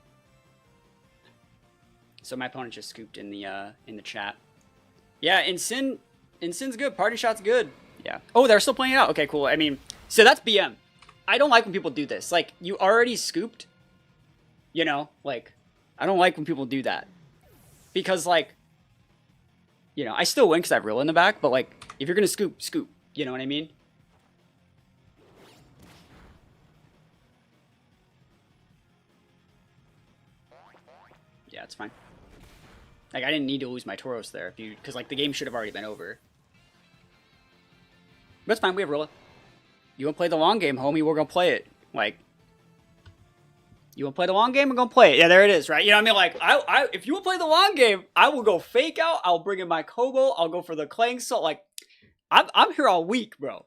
So my opponent just scooped in the chat. Yeah, Insin's good. Party Shot's good. Yeah. Oh, they're still playing it out. Okay, cool. I mean, so that's BM. I don't like when people do this. Like, you already scooped. You know, like, I don't like when people do that. Because, like, you know, I still win because I have Rilla in the back, but, like, if you're going to scoop, scoop. You know what I mean? Yeah, it's fine. Like, I didn't need to lose my Tauros there, because, like, the game should have already been over. But it's fine, we have Rilla. You want to play the long game, homie, we're going to play it. Like, you want to play the long game, we're going to play it. Yeah, there it is, right? You know what I mean? Like, if you want to play the long game, I will go fake out, I'll bring in my Kobo, I'll go for the Clang Salt. Like, I'm here all week, bro.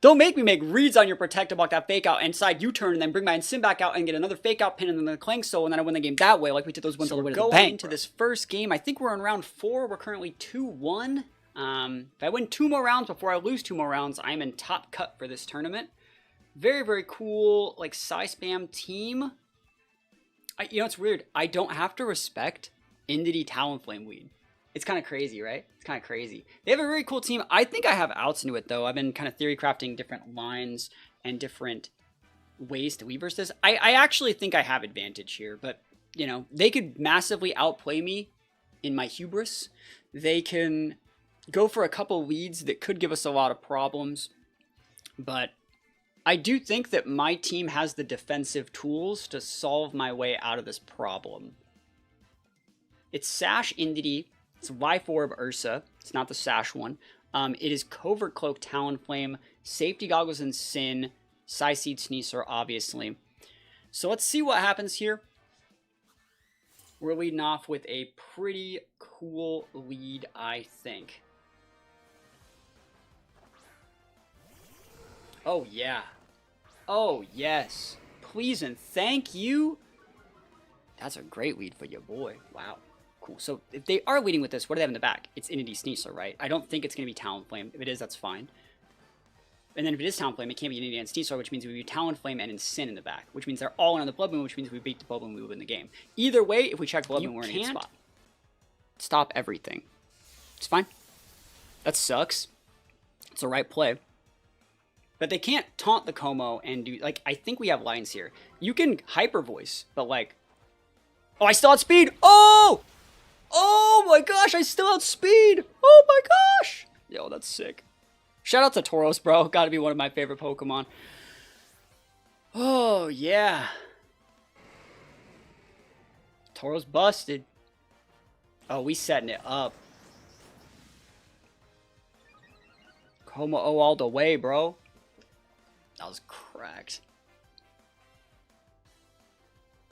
Don't make me make reads on your Protector block that fake out inside U-turn and then bring my Ensign back out and get another fake out pin and then the Clang Soul and then I win the game that way. Like we did those wins all the way to the bank. Into this first game, I think we're in round 4. We're currently 2-1. If I win 2 more rounds before I lose 2 more rounds, I'm in top cut for this tournament. Very, very cool, like, Psy-Spam team. You know, it's weird. I don't have to respect Indity Talonflame Weed. It's kind of crazy, right? It's kind of crazy. They have a very cool team. I think I have outs into it, though. I've been kind of theory crafting different lines and different ways to Weavers this. I actually think I have advantage here, but, you know, they could massively outplay me in my hubris. They can go for a couple leads that could give us a lot of problems, but I do think that my team has the defensive tools to solve my way out of this problem. It's Sash Indity. It's Life Orb Ursa. It's not the Sash one. It is Covert Cloak Talonflame, Safety Goggles and Sin, Psyseed Sneasler, obviously. So let's see what happens here. We're leading off with a pretty cool lead, I think. Oh, yeah. Oh, yes. Please and thank you. That's a great lead for your boy. Wow. Cool. So if they are leading with this, what do they have in the back? It's Entity Sneasler, right? I don't think it's going to be Talonflame. If it is, that's fine. And then if it is Talonflame, it can't be Entity and Sneasler, which means we would be Talonflame and Incin in the back, which means they're all in on the Bloodmoon, which means we beat the Bloodmoon, we win the game. Either way, if we check Bloodmoon, we're in a good spot. Stop everything. It's fine. That sucks. It's the right play. But they can't taunt the Como and do... Like, I think we have lines here. You can Hyper Voice, but like... Oh, I still outspeed! Oh! Oh my gosh, I still outspeed! Oh my gosh! Yo, that's sick. Shout out to Tauros, bro. Gotta be one of my favorite Pokemon. Oh, yeah. Tauros busted. Oh, we setting it up. Como O all the way, bro. That was cracked.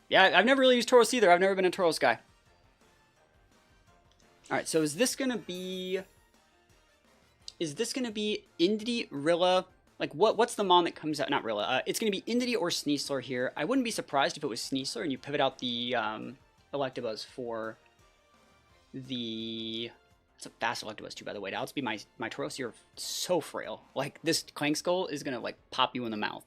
Yeah, I've never really used Tauros either. I've never been a Tauros guy. Alright, so is this gonna be... Is this gonna be Indity, Rilla? Like, what's the mon that comes out? Not Rilla. It's gonna be Indity or Sneasler here. I wouldn't be surprised if it was Sneasler and you pivot out the Electabuzz for the... It's a fast Electabuzz too, by the way. To outspeed my Tauros, you're so frail. Like, this Clank Skull is gonna, like, pop you in the mouth.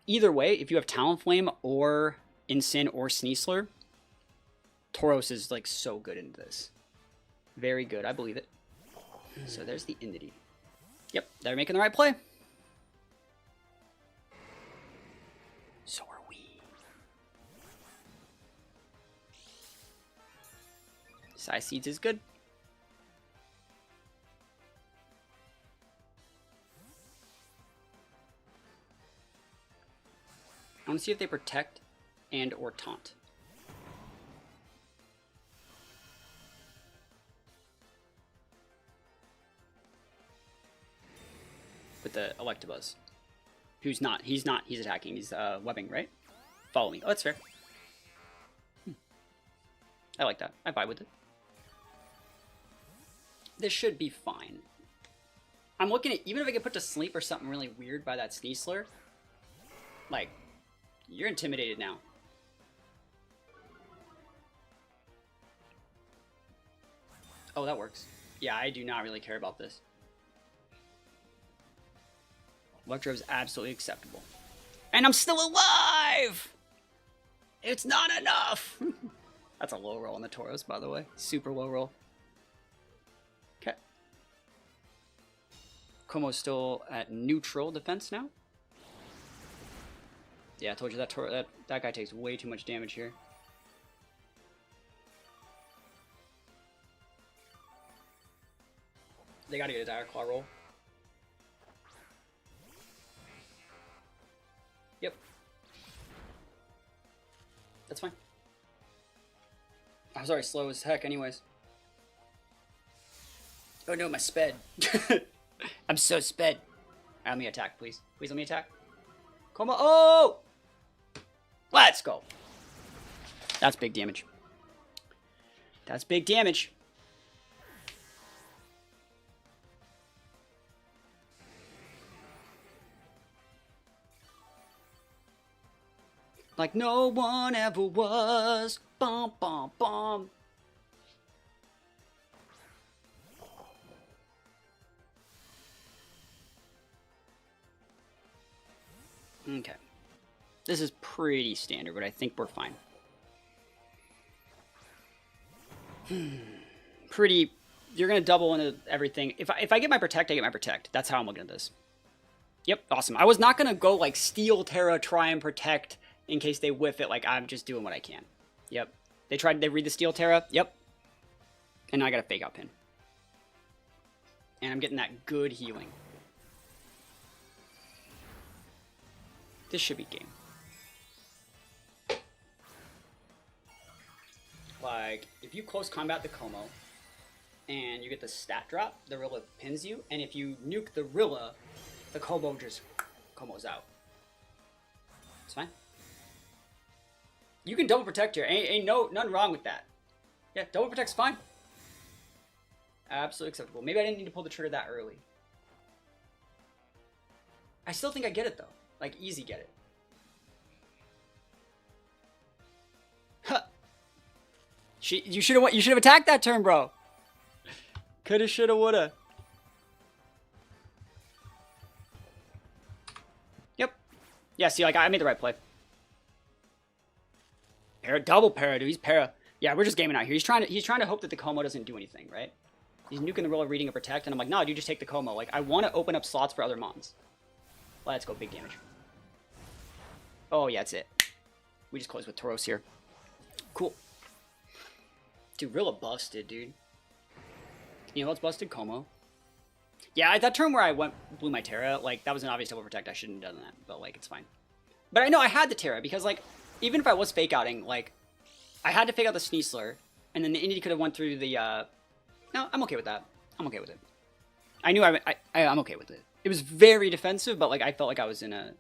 Either way, if you have Talonflame or Incin or Sneasler, Tauros is, like, so good into this. Very good. I believe it. So there's the Indity. Yep, they're making the right play. So are we. Size Seeds is good. I want to see if they protect and or taunt. With the Electabuzz. He's attacking. He's webbing, right? Follow me. Oh, that's fair. I like that. I vibe with it. This should be fine. I'm looking at, even if I get put to sleep or something really weird by that Sneasler, like, you're intimidated now. Oh, that works. Yeah, I do not really care about this. Electro is absolutely acceptable. And I'm still alive! It's not enough! That's a low roll on the Tauros, by the way. Super low roll. Okay. Como's still at neutral defense now. Yeah, I told you that that guy takes way too much damage here. They gotta get a Dire Claw roll. Yep. That's fine. I was already slow as heck anyways. Oh no, my sped. I'm so sped. Let me attack, please. Please let me attack. Como. Oh! Let's go. That's big damage. That's big damage. Like no one ever was. Bum, bum, bum. Okay. This is pretty standard, but I think we're fine. Pretty... You're going to double into everything. If I get my Protect, I get my Protect. That's how I'm looking at this. Yep, awesome. I was not going to go, like, Steel Terra, try and Protect in case they whiff it. Like, I'm just doing what I can. Yep. They read the Steel Terra. Yep. And now I got a Fake Out Pin. And I'm getting that good healing. This should be game. Like, if you close combat the Como, and you get the stat drop, the Rilla pins you, and if you nuke the Rilla, the Como just Como's out. It's fine. You can double protect here. Ain't nothing wrong with that. Yeah, double protect's fine. Absolutely acceptable. Maybe I didn't need to pull the trigger that early. I still think I get it though. Like, easy get it. You should have attacked that turn, bro. Coulda, shoulda, woulda. Yep. Yeah, see, like, I made the right play. Double para, dude. He's para. Yeah, we're just gaming out here. He's trying to hope that the Como doesn't do anything, right? He's nuking the roll of reading and protect, and I'm like, no, dude, just take the Como. Like, I want to open up slots for other mons. Let's go, big damage. Oh, yeah, that's it. We just closed with Tauros here. Cool. Dude, Rilla busted, dude. You know what's busted? Como. Yeah, that turn where I blew my Terra, like, that was an obvious double protect. I shouldn't have done that, but, like, it's fine. But I know I had the Terra, because, like, even if I was fake outing, like, I had to fake out the Sneasler, and then the Indy could have went through the, No, I'm okay with that. I'm okay with it. I knew I'm okay with it. It was very defensive, but, like, I felt like I was in a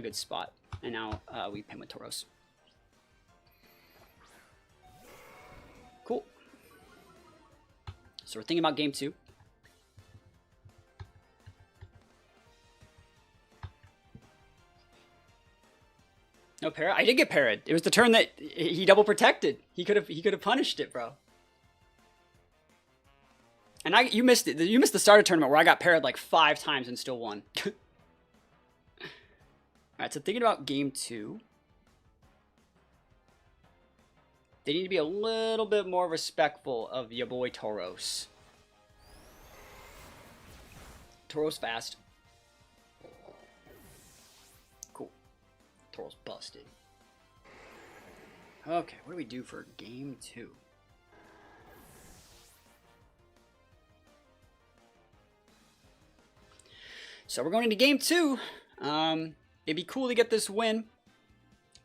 good spot. And now, we pin with Tauros. Cool. So we're thinking about game 2. No para? I did get parried. It was the turn that he double protected. He could have punished it, bro. And you missed it. You missed the start of tournament where I got parried like 5 times and still won. Alright, so thinking about game 2. They need to be a little bit more respectful of your boy Tauros. Tauros fast. Cool. Tauros busted. Okay, what do we do for game 2? So we're going into game 2. It'd be cool to get this win.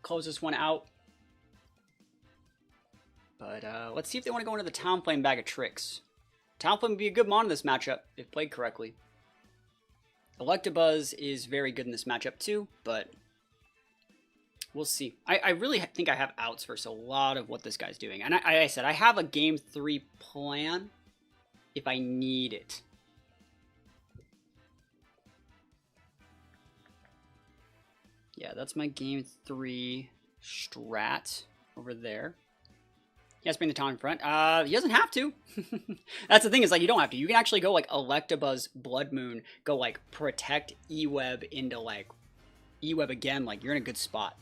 Close this one out. But let's see if they want to go into the Talonflame bag of tricks. Talonflame would be a good mon in this matchup, if played correctly. Electabuzz is very good in this matchup too, but we'll see. I really think I have outs versus a lot of what this guy's doing. And I said, I have a game 3 plan if I need it. Yeah, that's my game 3 strat over there. He has to bring the Talon in front. He doesn't have to. That's the thing, is like, you don't have to. You can actually go like Electabuzz, Bloodmoon, go like protect E-Web into like E-Web again. Like, you're in a good spot.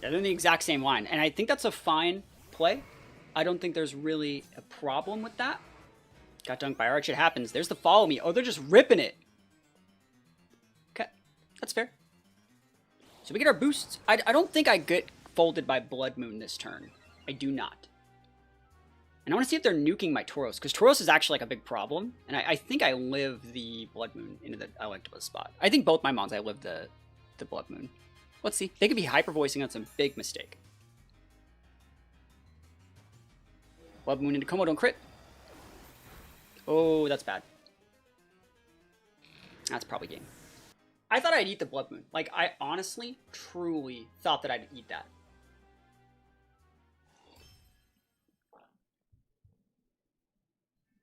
They're in the exact same line. And I think that's a fine play. I don't think there's really a problem with that. Got dunked by Arch. It happens. There's the follow me. Oh, they're just ripping it. Okay, that's fair. So we get our boosts. I don't think I get folded by Bloodmoon this turn. I do not. And I want to see if they're nuking my Tauros, because Tauros is actually like a big problem. And I think I live the Bloodmoon into the Electabuzz spot. I think both my mons I live the Bloodmoon. Let's see. They could be hyper voicing on some big mistake. Bloodmoon into Como, don't crit. Oh, that's bad. That's probably game. I thought I'd eat the Bloodmoon. Like, I honestly, truly thought that I'd eat that.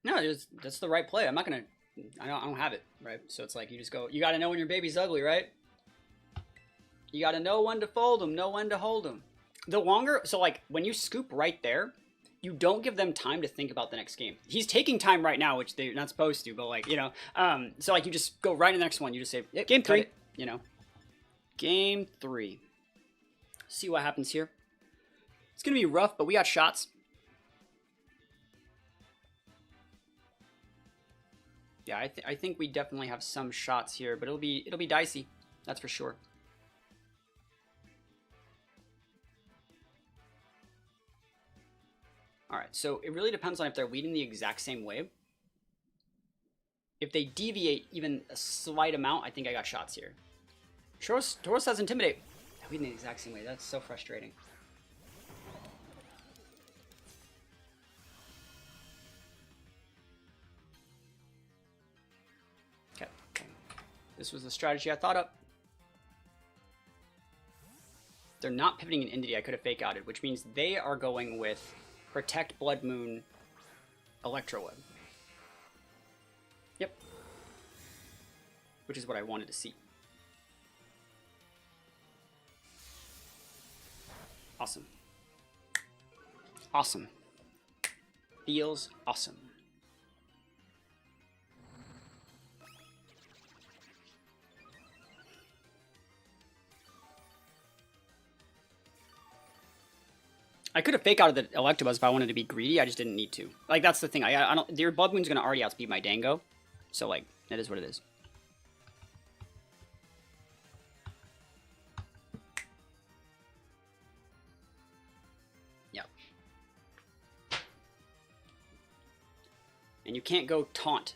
No, that's the right play. I'm not gonna. I don't have it, right? So it's like you just go. You got to know when your baby's ugly, right? You got to know when to fold them, know when to hold them. The longer, so like when you scoop right there, you don't give them time to think about the next game. He's taking time right now, which they're not supposed to, but like, you know, so like you just go right to the next one. You just say, yep, game 3, you know, game 3. See what happens here. It's gonna be rough, but we got shots. Yeah, I think we definitely have some shots here, but it'll be dicey. That's for sure. All right, so it really depends on if they're leading the exact same way. If they deviate even a slight amount, I think I got shots here. Tauros has Intimidate. They're leading the exact same way. That's so frustrating. Okay. This was the strategy I thought up. They're not pivoting an Entity. I could have fake outed, which means they are going with Protect, Bloodmoon, Electro Web. Yep. Which is what I wanted to see. Awesome. Awesome. Feels awesome. I could have fake out of the Electabuzz if I wanted to be greedy. I just didn't need to. Like, that's the thing. I don't. Your Bloodmoon's gonna already outspeed my Dango, so like that is what it is. Yep. And you can't go taunt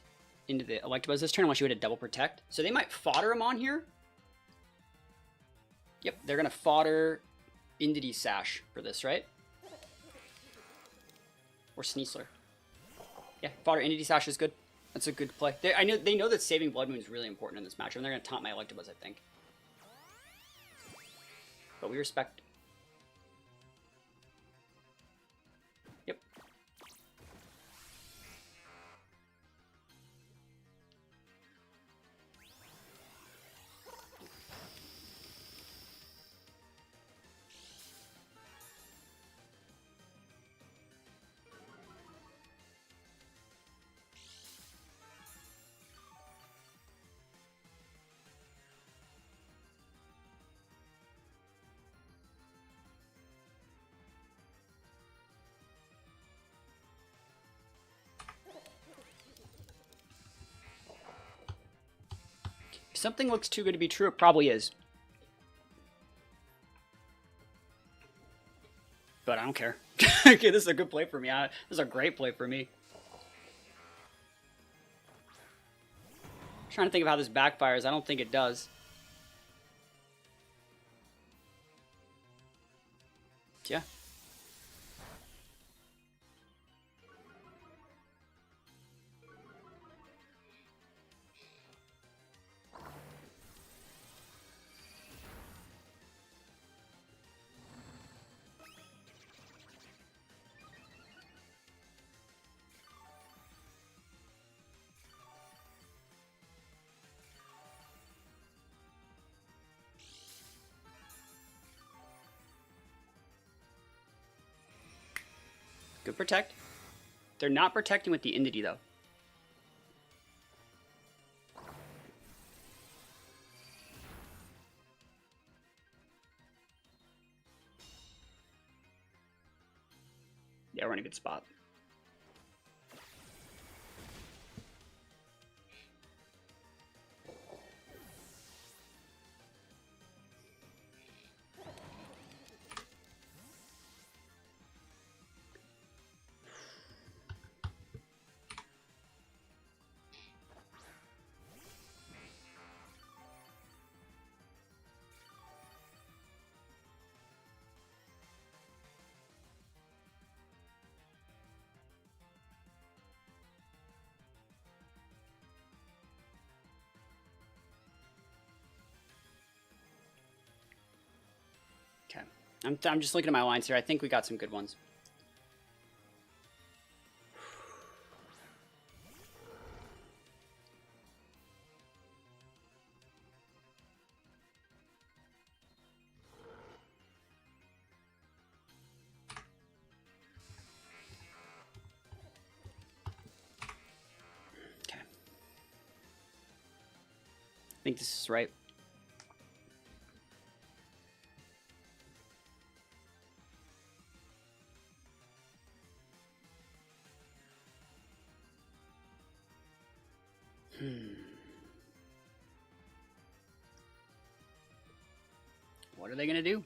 into the Electabuzz this turn unless you hit a double protect. So they might fodder him on here. Yep, they're gonna fodder Indity Sash for this, right? Or Sneasler. Yeah, fodder Indity Sash is good. That's a good play. They know that saving Bloodmoon is really important in this matchup, and they're gonna taunt my Electabuzz, I think. But we respect. Yep. If something looks too good to be true, it probably is. But I don't care. Okay, this is a good play for me. This is a great play for me. I'm trying to think of how this backfires. I don't think it does. Yeah. Good protect. They're not protecting with the Indity, though. Yeah, we're in a good spot. Okay. I'm just looking at my lines here. I think we got some good ones. Okay. I think this is right. What are they going to do?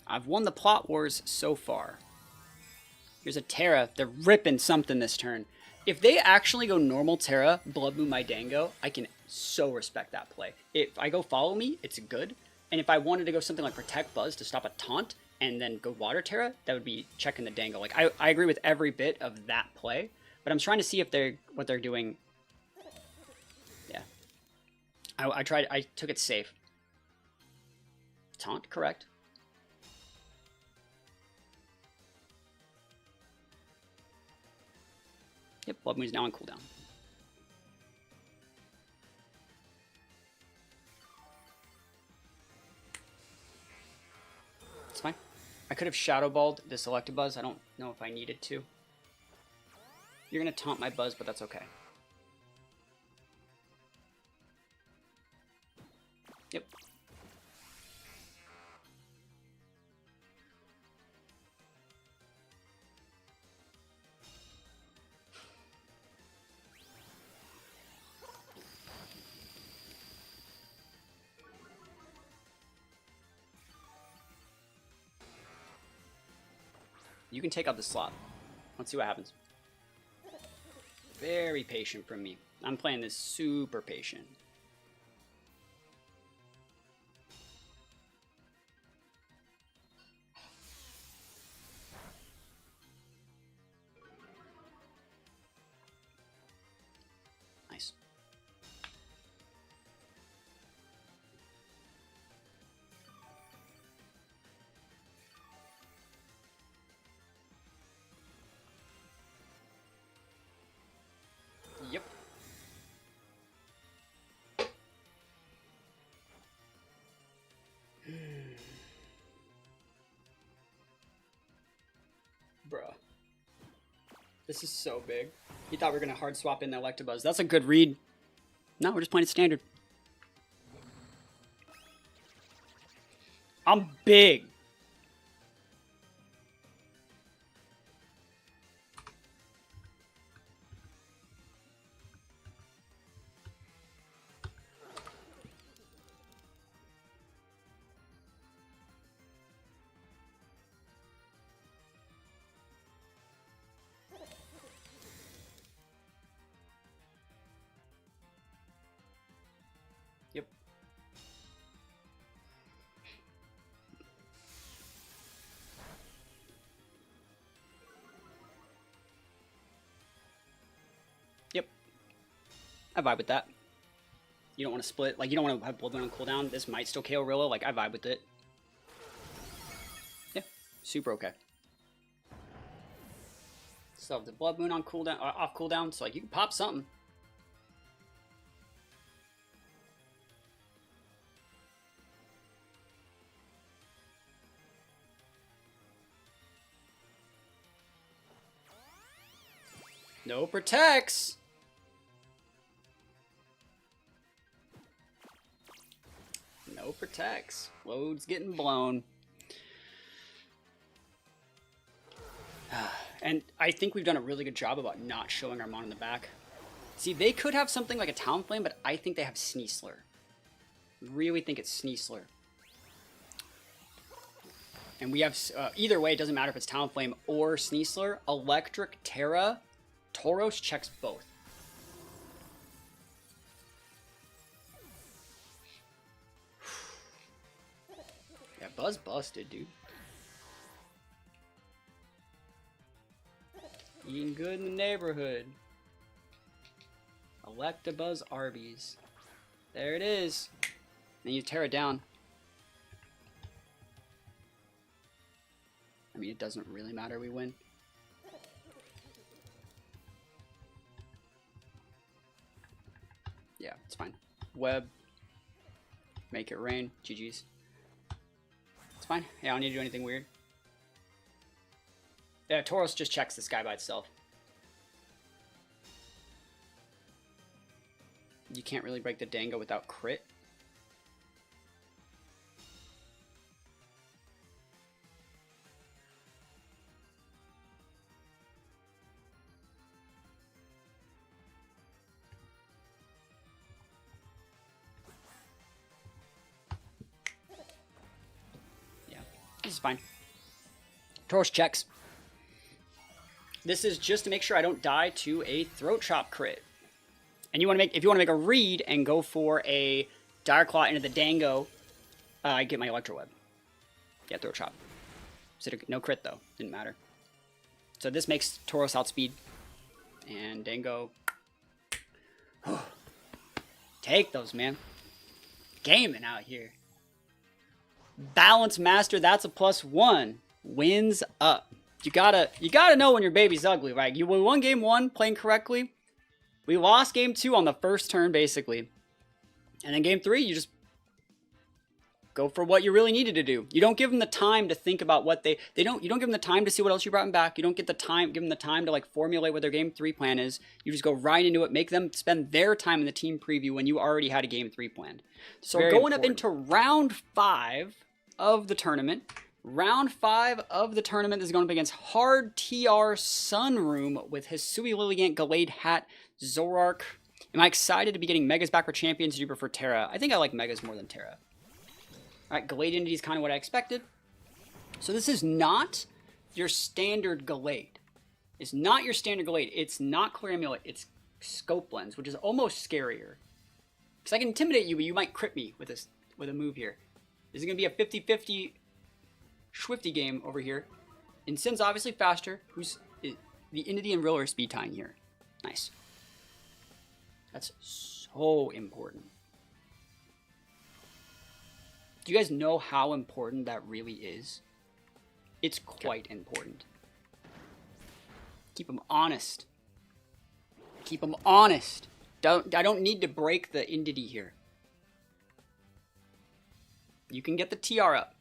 I've won the plot wars so far. Here's a Terra. They're ripping something this turn. If they actually go normal Terra, Bloodmoon my Dango, I can so respect that play. If I go Follow Me, it's good. And if I wanted to go something like Protect Buzz to stop a taunt and then go Water Terra, that would be checking the Dango. Like I agree with every bit of that play, but I'm trying to see if what they're doing. Yeah. I took it safe. Taunt, correct. Yep, Bloodmoon's now on cooldown. It's fine. I could have Shadow Balled this Electabuzz. I don't know if I needed to. You're going to taunt my Buzz, but that's okay. Yep. You can take out the slot. Let's see what happens. Very patient from me. I'm playing this super patient. Nice. Yep. Bruh. This is so big. You thought we were going to hard swap in the Electabuzz. That's a good read. No, we're just playing it standard. I'm big. Yep. Yep. I vibe with that. You don't want to split. Like, you don't want to have Bloodmoon on cooldown. This might still KO Rilla. Like, I vibe with it. Yeah. Super okay. Still have the Bloodmoon on cooldown, off cooldown, so like you can pop something. No protects. No protects. Load's getting blown. And I think we've done a really good job about not showing our Mon in the back. See, they could have something like a Talonflame, but I think they have Sneasler. Really think it's Sneasler. And we have, either way, it doesn't matter if it's Talonflame or Sneasler. Electric Terra, Tauros checks both. Yeah, Buzz busted, dude. Eating good in the neighborhood. Electabuzz Arby's. There it is. Then you tear it down. I mean, it doesn't really matter, we win. Yeah, it's fine. Web. Make it rain. GG's. It's fine. Yeah, I don't need to do anything weird. Yeah, Tauros just checks this guy by itself. You can't really break the Dango without crit. Yeah, this is fine. Tauros checks. This is just to make sure I don't die to a Throat Chop crit. And you want to make, if you want to make a read and go for a Dire Claw into the Dango, I get my Electro Web. Yeah, Throat Chop. So no crit though, didn't matter. So this makes Tauros outspeed. And Dango. Take those, man. Gaming out here. Balance Master, that's a +1. Wins up. You gotta know when your baby's ugly, right? You won game 1 playing correctly. We lost game 2 on the first turn, basically. And then game 3, you just go for what you really needed to do. You don't give them the time to think about what you don't give them the time to see what else you brought them back. You don't give them the time to like formulate what their game 3 plan is. You just go right into it, make them spend their time in the team preview when you already had a game 3 planned. So going up into round 5 of the tournament. Round 5 of the tournament is going up against Hard TR Sunroom with Hisui Lilligant, Gallade Hat, Zorark. Am I excited to be getting Megas back for Champions? Do you prefer Terra? I think I like Megas more than Terra. Alright, Gallade Entity is kind of what I expected. So this is not your standard Gallade. It's not your standard Gallade. It's not Clear Amulet. It's Scope Lens, which is almost scarier. Because I can intimidate you, but you might crit me with a move here. This is going to be a 50-50 Swifty game over here. Insin's obviously faster. The Entity and Riller speed tying here. Nice. That's so important. Do you guys know how important that really is? It's quite important. Keep them honest. Keep them honest. I don't need to break the Entity here. You can get the TR up.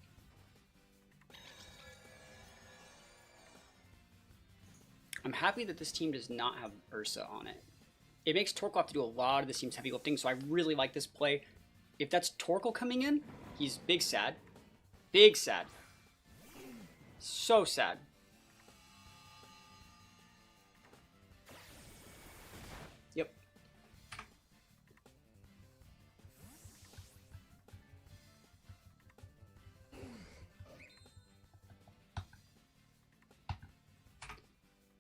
I'm happy that this team does not have Ursa on it. It makes Torkoal have to do a lot of this team's heavy lifting, so I really like this play. If that's Torkoal coming in, he's big sad. Big sad. So sad. Yep.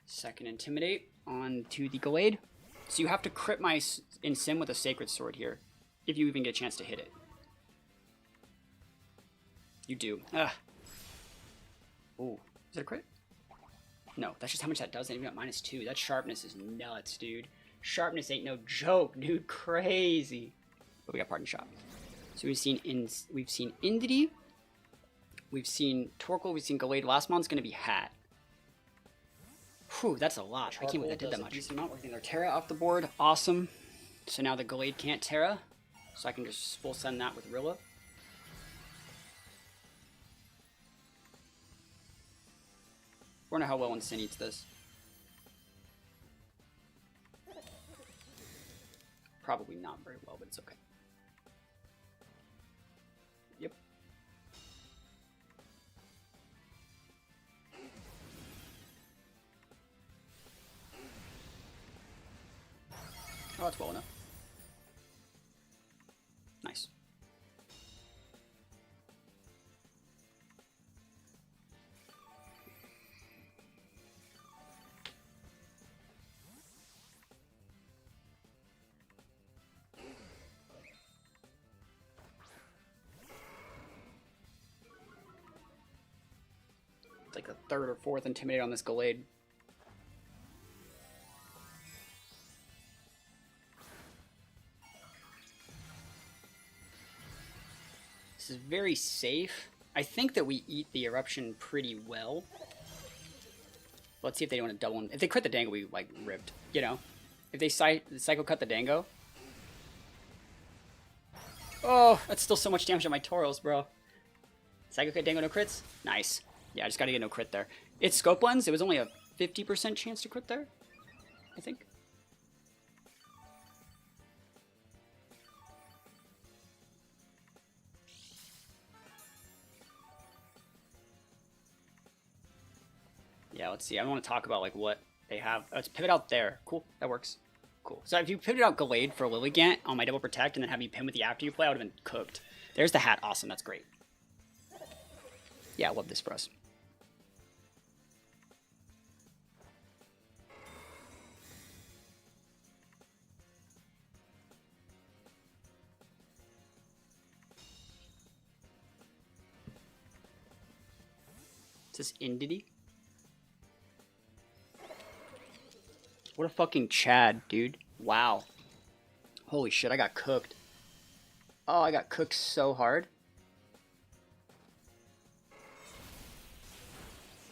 Second Intimidate onto the Gallade. So you have to crit my Insim with a Sacred Sword here, if you even get a chance to hit it. You do. Ugh. Ooh, is that a crit? No, that's just how much that does. Even at -2. That sharpness is nuts, dude. Sharpness ain't no joke, dude. Crazy. But we got Pardon Shot. So we've seen Entity, we've seen Torkoal, we've seen Gallade. Last month's gonna be Hat. Whew, that's a lot. I can't believe that did that much. Decent amount. We're getting their Terra off the board. Awesome. So now the Gallade can't Terra. So I can just full send that with Rilla. Wonder how well Insin eats this. Probably not very well, but it's okay. Yep. Oh, that's well enough. Nice. It's like the 3rd or 4th Intimidate on this Gallade. This is very safe. I think that we eat the Eruption pretty well. Let's see if they want to double. If they crit the Dango, we like ripped. You know, if they Psycho Cut the Dango. Oh, that's still so much damage on my Tauros, bro. Psycho Cut Dango, no crits. Nice. Yeah, I just gotta get no crit there. It's Scope Lens. It was only a 50% chance to crit there, I think. Yeah, let's see. I want to talk about like what they have. Oh, it's pivot out there. Cool, that works. Cool. So if you pivoted out Gallade for Lilligant on my double protect and then have me pin with the after you play, I would have been cooked. There's the hat. Awesome. That's great. Yeah, I love this for us. Is this Entity? What a fucking Chad, dude. Wow. Holy shit, I got cooked. Oh, I got cooked so hard.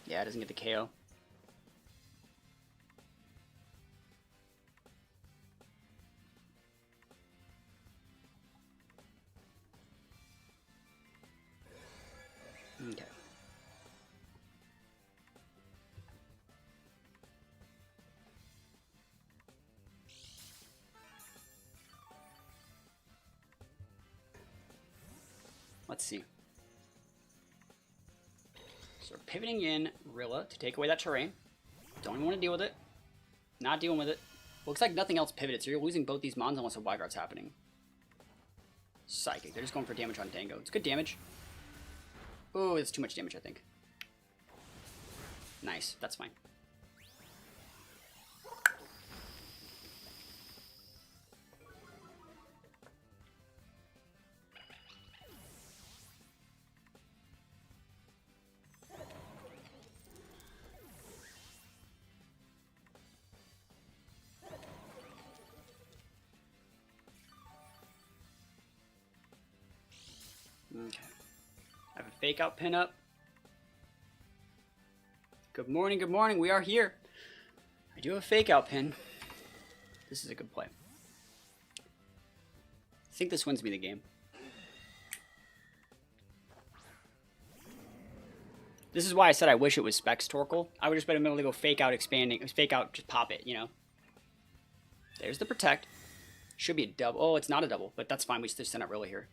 Yeah, it doesn't get the KO. Let's see. So we're pivoting in Rilla to take away that terrain. Don't even want to deal with it. Not dealing with it. Looks like nothing else pivoted, so you're losing both these mons unless a wide guard's happening. Psychic. They're just going for damage on Dango. It's good damage. Oh, it's too much damage, I think. Nice. That's fine. Okay. I have a fake out pin up. Good morning, good morning. We are here. I do have a fake out pin. This is a good play. I think this wins me the game. This is why I said I wish it was Specs Torkoal. I would just been able to go fake out expanding, fake out, just pop it, you know. There's the protect. Should be a double. Oh, it's not a double, but that's fine. We just send out Rilla here.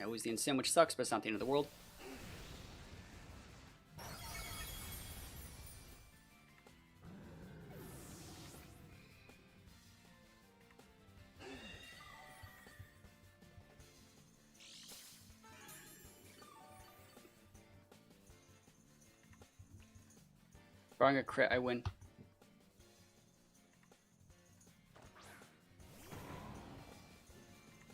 I lose the Insane, which sucks, but it's not the end of the world. Barring a crit, I win.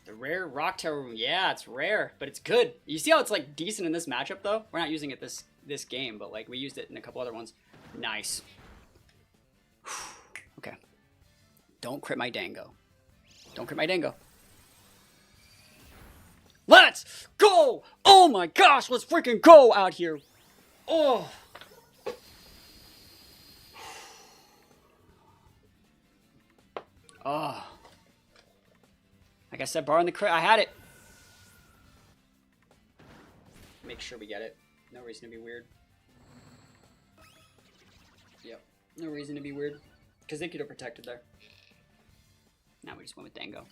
The rare Rock Tower room. Yeah, it's rare, but it's good. You see how it's like decent in this matchup though? We're not using it this game, but like we used it in a couple other ones. Nice. Okay. Don't crit my Dango. Don't crit my Dango. Let's go! Oh my gosh, let's freaking go out here. Oh. Oh. Like I said, barring the crit, I had it. Make sure we get it. No reason to be weird. Yep. No reason to be weird. Because they could have protected there. Now we just went with Dango.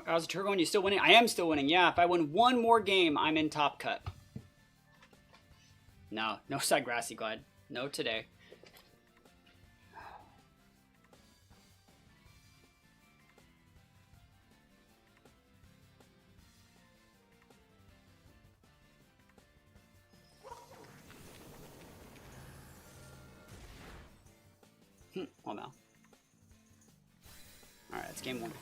How's the tour going? You still winning? I am still winning. Yeah, if I win one more game, I'm in top cut. No side grassy glide. No today. Well, no. Alright, that's game one.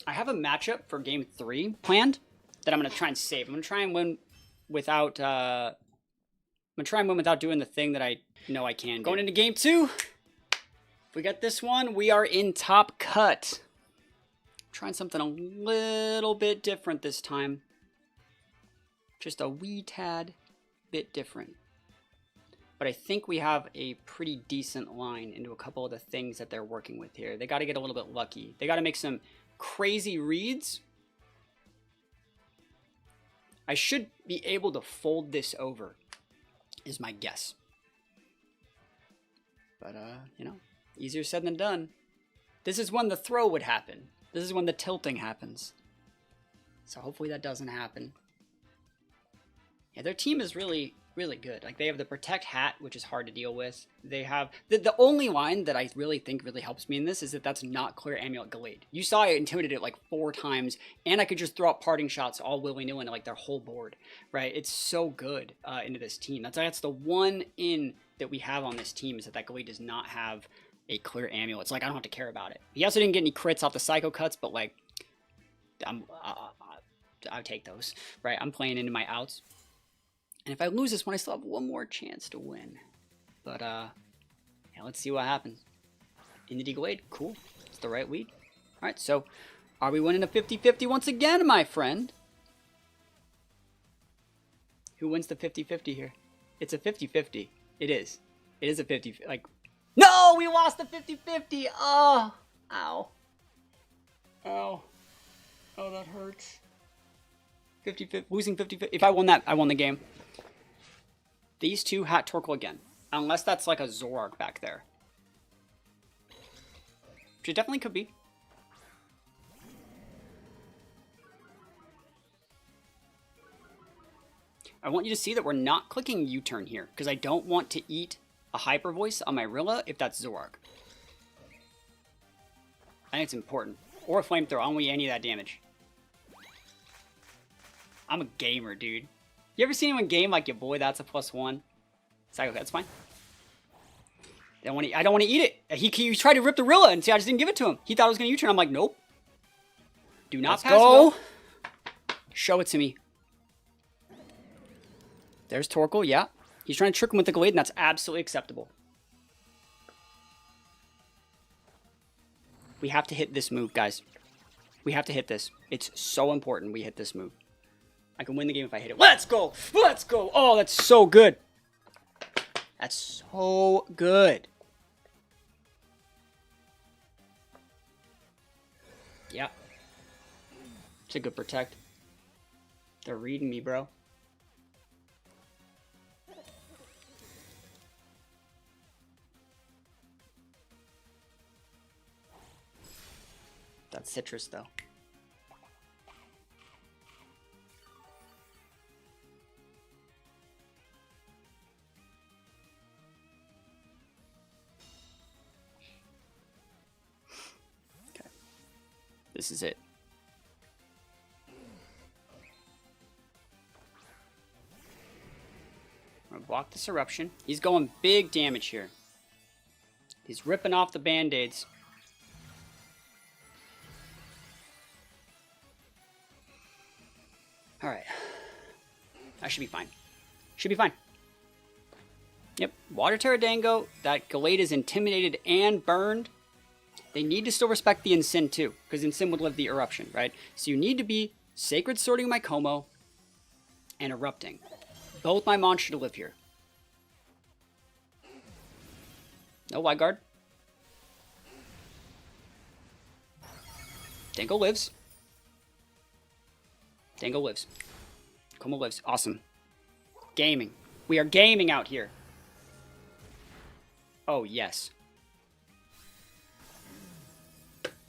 I have a matchup for game 3 planned that I'm going to try and save. I'm going to try and win without doing the thing that I know I can do. Going into game 2, if we get this one, we are in top cut. Trying something a little bit different this time. Just a wee tad bit different. But I think we have a pretty decent line into a couple of the things that they're working with here. They got to get a little bit lucky. They got to make some crazy reads. I should be able to fold this over, is my guess. But, you know, easier said than done. This is when the throw would happen. This is when the tilting happens. So hopefully that doesn't happen. Yeah, their team is really, really good. Like, they have the Protect Hat, which is hard to deal with. They have... The only line that I really think really helps me in this is that that's not clear Amulet Glade. You saw I intimidated it like 4 times, and I could just throw out parting shots all willy-nilly into like their whole board, right? It's so good into this team. That's the one in that we have on this team, is that Glade does not have a clear Amulet. It's like, I don't have to care about it. He also didn't get any crits off the Psycho Cuts, but like, I'll take those, right? I'm playing into my outs. And if I lose this one, I still have one more chance to win. But, yeah, let's see what happens. Indity Glade, cool. It's the right weed. All right, so are we winning a 50-50 once again, my friend? Who wins the 50-50 here? It's a 50-50. It is. It is a 50, like... No! We lost the 50-50! Oh! Ow. Ow. Oh, that hurts. 50-50, losing 50-50. If I won that, I won the game. These two hat Torkoal again. Unless that's like a Zoroark back there. Which it definitely could be. I want you to see that we're not clicking U-turn here, because I don't want to eat a Hyper Voice on my Rilla if that's Zoroark. I think it's important. Or a Flamethrower, I don't want any of that damage. I'm a gamer, dude. You ever seen anyone game like your boy, that's a +1? It's like, okay, that's fine. I don't want to eat it. He tried to rip the Rilla, and see, I just didn't give it to him. He thought I was going to U-turn. I'm like, nope. Do not Let's pass go. Show it to me. There's Torkoal, yeah. He's trying to trick him with the Glade, and that's absolutely acceptable. We have to hit this move, guys. We have to hit this. It's so important we hit this move. I can win the game if I hit it. Let's go! Let's go! Oh, that's so good. That's so good. Yeah. It's a good protect. They're reading me, bro. That's citrus, though. Okay. This is it. I'm gonna block this eruption. He's going big damage here. He's ripping off the band-aids. Alright. I should be fine. Should be fine. Yep. Water Tauros. That Glade is intimidated and burned. They need to still respect the Incin too, because Incin would live the eruption, right? So you need to be Sacred Sorting my Como and Erupting. Both my mons should live here. No Wide Guard. Dango lives. Dango lives. Como lives. Awesome. Gaming. We are gaming out here. Oh, yes.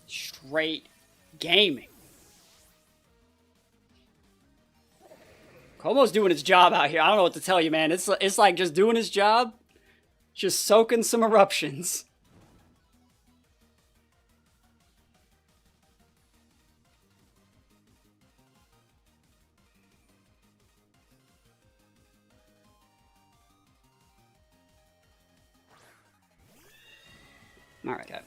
Straight gaming. Como's doing his job out here. I don't know what to tell you, man. It's like just doing his job. Just soaking some eruptions. All right. Okay.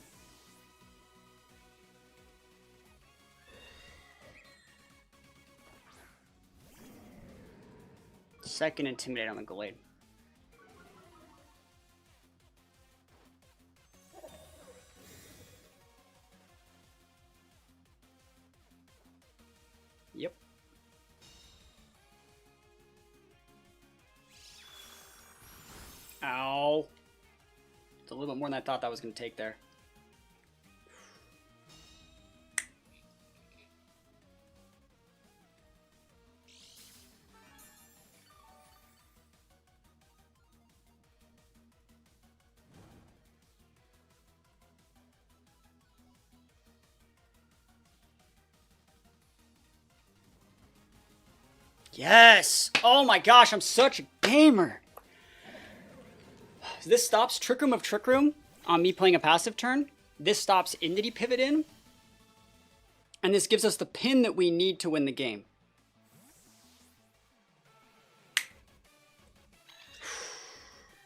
Second Intimidate on the Glade. Yep. Ow. It's a little bit more than I thought that was going to take there. Yes! Oh my gosh, I'm such a gamer! This stops Trick Room of Trick Room on me playing a passive turn. This stops Indity Pivot in. And this gives us the pin that we need to win the game.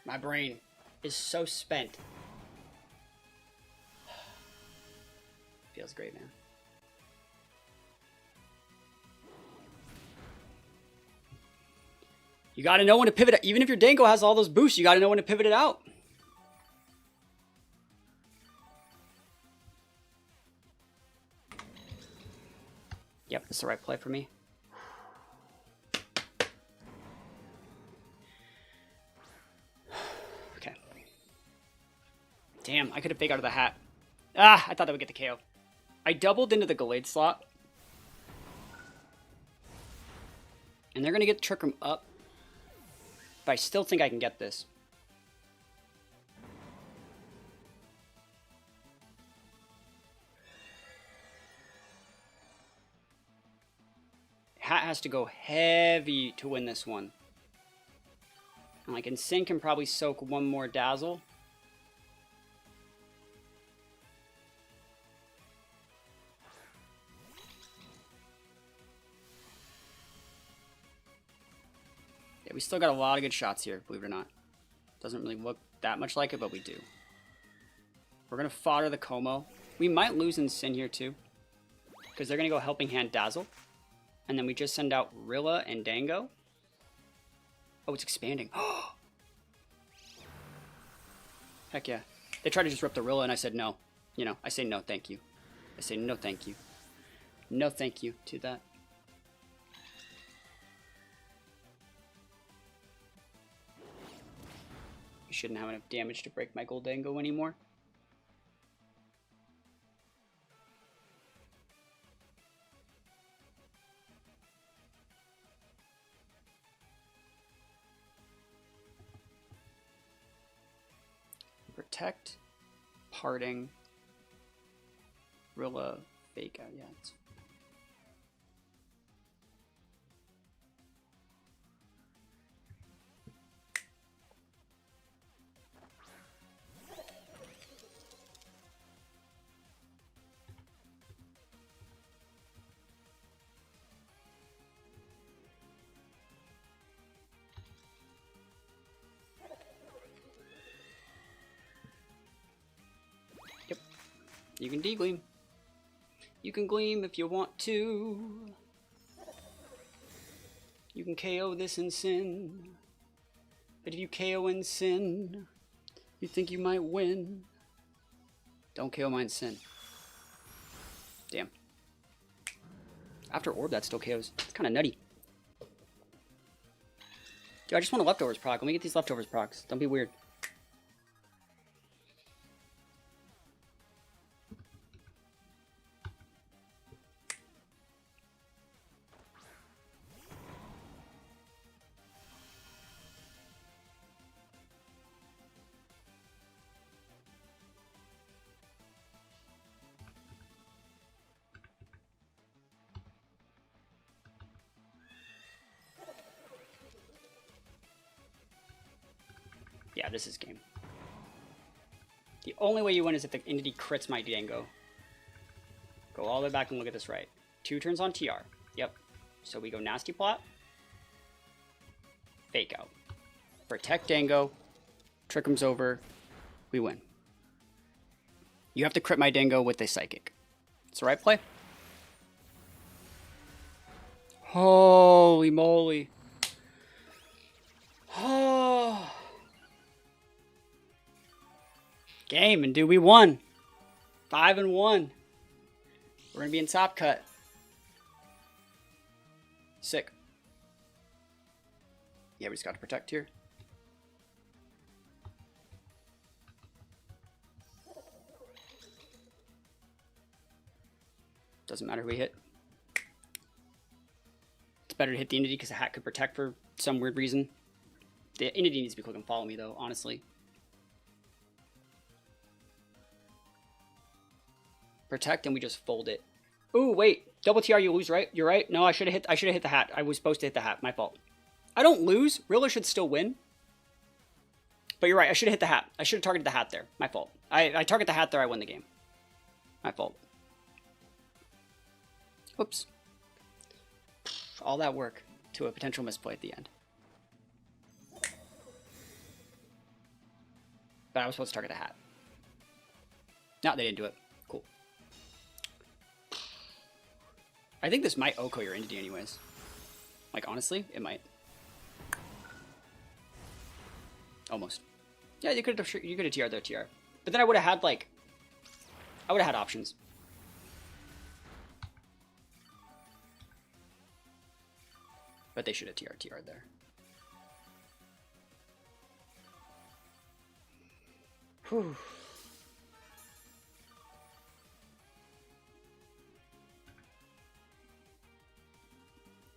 My brain is so spent. Feels great, man. You gotta know when to pivot. Even if your Dango has all those boosts, you gotta know when to pivot it out. Yep, that's the right play for me. Okay. Damn, I could have fake out of the hat. Ah, I thought that would get the KO. I doubled into the Gallade slot. And they're going to get Trick Room up. But I still think I can get this. Hat has to go heavy to win this one. And like Insane can probably soak one more Dazzle. Yeah, we still got a lot of good shots here, believe it or not. Doesn't really look that much like it, but we do. We're going to fodder the Como. We might lose Insane here too. Because they're going to go Helping Hand Dazzle. And then we just send out Rilla and Dango. Oh, it's expanding. Heck yeah. They tried to just rip the Rilla and I said no. You know, I say no thank you. I say no thank you. No thank you to that. You shouldn't have enough damage to break my Goldango anymore. Protect, Parting, Rilla, Fake Out. Yeah, it's... You can de-gleam. You can gleam if you want to. You can KO this in sin. But if you KO in sin, you think you might win. Don't KO mine sin. Damn. After Orb, that still KOs. It's kind of nutty. Dude, I just want a Leftovers proc. Let me get these Leftovers procs. Don't be weird. Yeah, this is game. The only way you win is if the entity crits my Dango. Go all the way back and look at this right. 2 turns on TR. Yep. So we go Nasty Plot. Fake Out. Protect Dango. Trick 'em's over. We win. You have to crit my Dango with a Psychic. It's the right play. Holy moly. Oh. Game, and dude, we won. 5-1. We're gonna be in top cut. Sick. Yeah, we just got to protect here. Doesn't matter who we hit. It's better to hit the entity because the hat could protect for some weird reason. The entity needs to be quick and follow me though, honestly. Protect and we just fold it. Ooh, wait. Double TR you lose, right? You're right. No, I should have hit the hat. I was supposed to hit the hat. My fault. I don't lose. Rilla should still win. But you're right. I should have hit the hat. I should have targeted the hat there. My fault. I target the hat there, I win the game. My fault. Oops. All that work to a potential misplay at the end. But I was supposed to target the hat. No, they didn't do it. Cool. I think this might Oko your entity anyways. Like, honestly, it might. Almost. Yeah, you could have TR'd their TR. But then I would have had, like... I would have had options. But they should have TR'd there. Whew.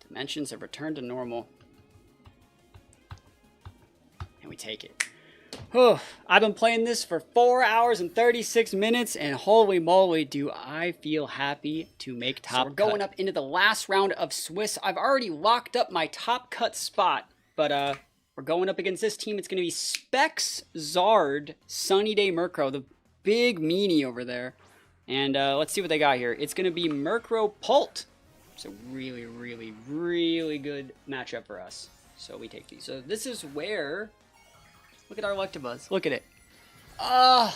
Dimensions have returned to normal. And we take it. Whew. I've been playing this for 4 hours and 36 minutes, and holy moly, do I feel happy to make top cut. So we're going up into the last round of Swiss. I've already locked up my top cut spot, but we're going up against this team. It's going to be Specs, Zard, Sunny Day Murkrow, the big meanie over there. And let's see what they got here. It's going to be Murkrow Pult. It's a really, really, really good matchup for us. So we take these. So this is where... Look at our Electabuzz. Look at it. Oh,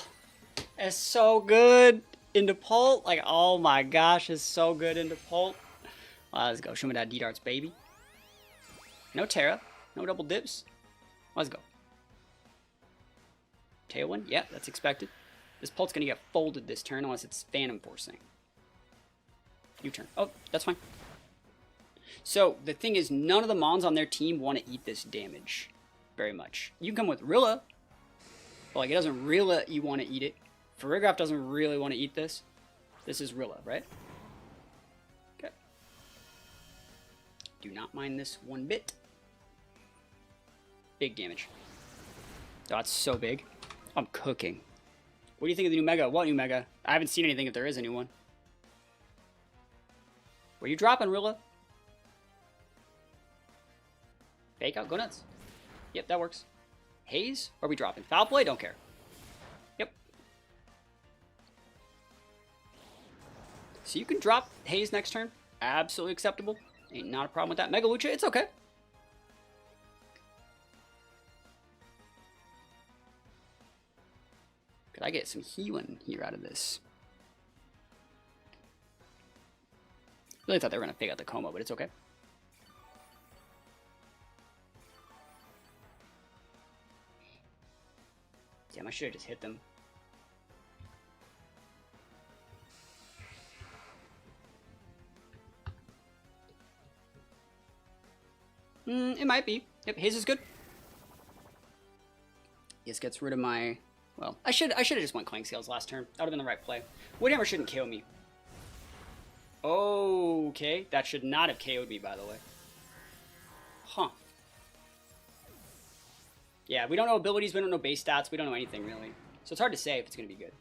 it's so good into Pult. Like, oh my gosh, it's so good into Pult. Let's go. Show me that D-Darts, baby. No Terra. No double dips. Let's go. Tailwind. Yeah, that's expected. This Pult's going to get folded this turn unless it's Phantom Forcing. U-turn. Oh, that's fine. So, the thing is, none of the Mons on their team want to eat this damage very much. You can come with Rilla, but like it doesn't really let you want to eat it. Farigiraf doesn't really want to eat this. This is Rilla, right? Okay. Do not mind this one bit. Big damage. Oh, it's so big. I'm cooking. What do you think of the new Mega? What new Mega? I haven't seen anything if there is a new one. Were you dropping, Rilla? Fake out, go nuts. Yep, that works. Haze? Or are we dropping? Foul play? Don't care. Yep. So you can drop Haze next turn. Absolutely acceptable. Ain't not a problem with that. Mega Lucha, it's okay. Could I get some healing here out of this? Really thought they were going to fake out the Como, but it's okay. Damn, I should have just hit them. It might be. Yep, Haze is good. This gets rid of my... Well, I should have just went Clank Scales last turn. That would have been the right play. Woodhammer shouldn't KO me. Okay, that should not have KO'd me, by the way. Huh. Yeah, we don't know abilities, we don't know base stats, we don't know anything, really. So it's hard to say if it's going to be good.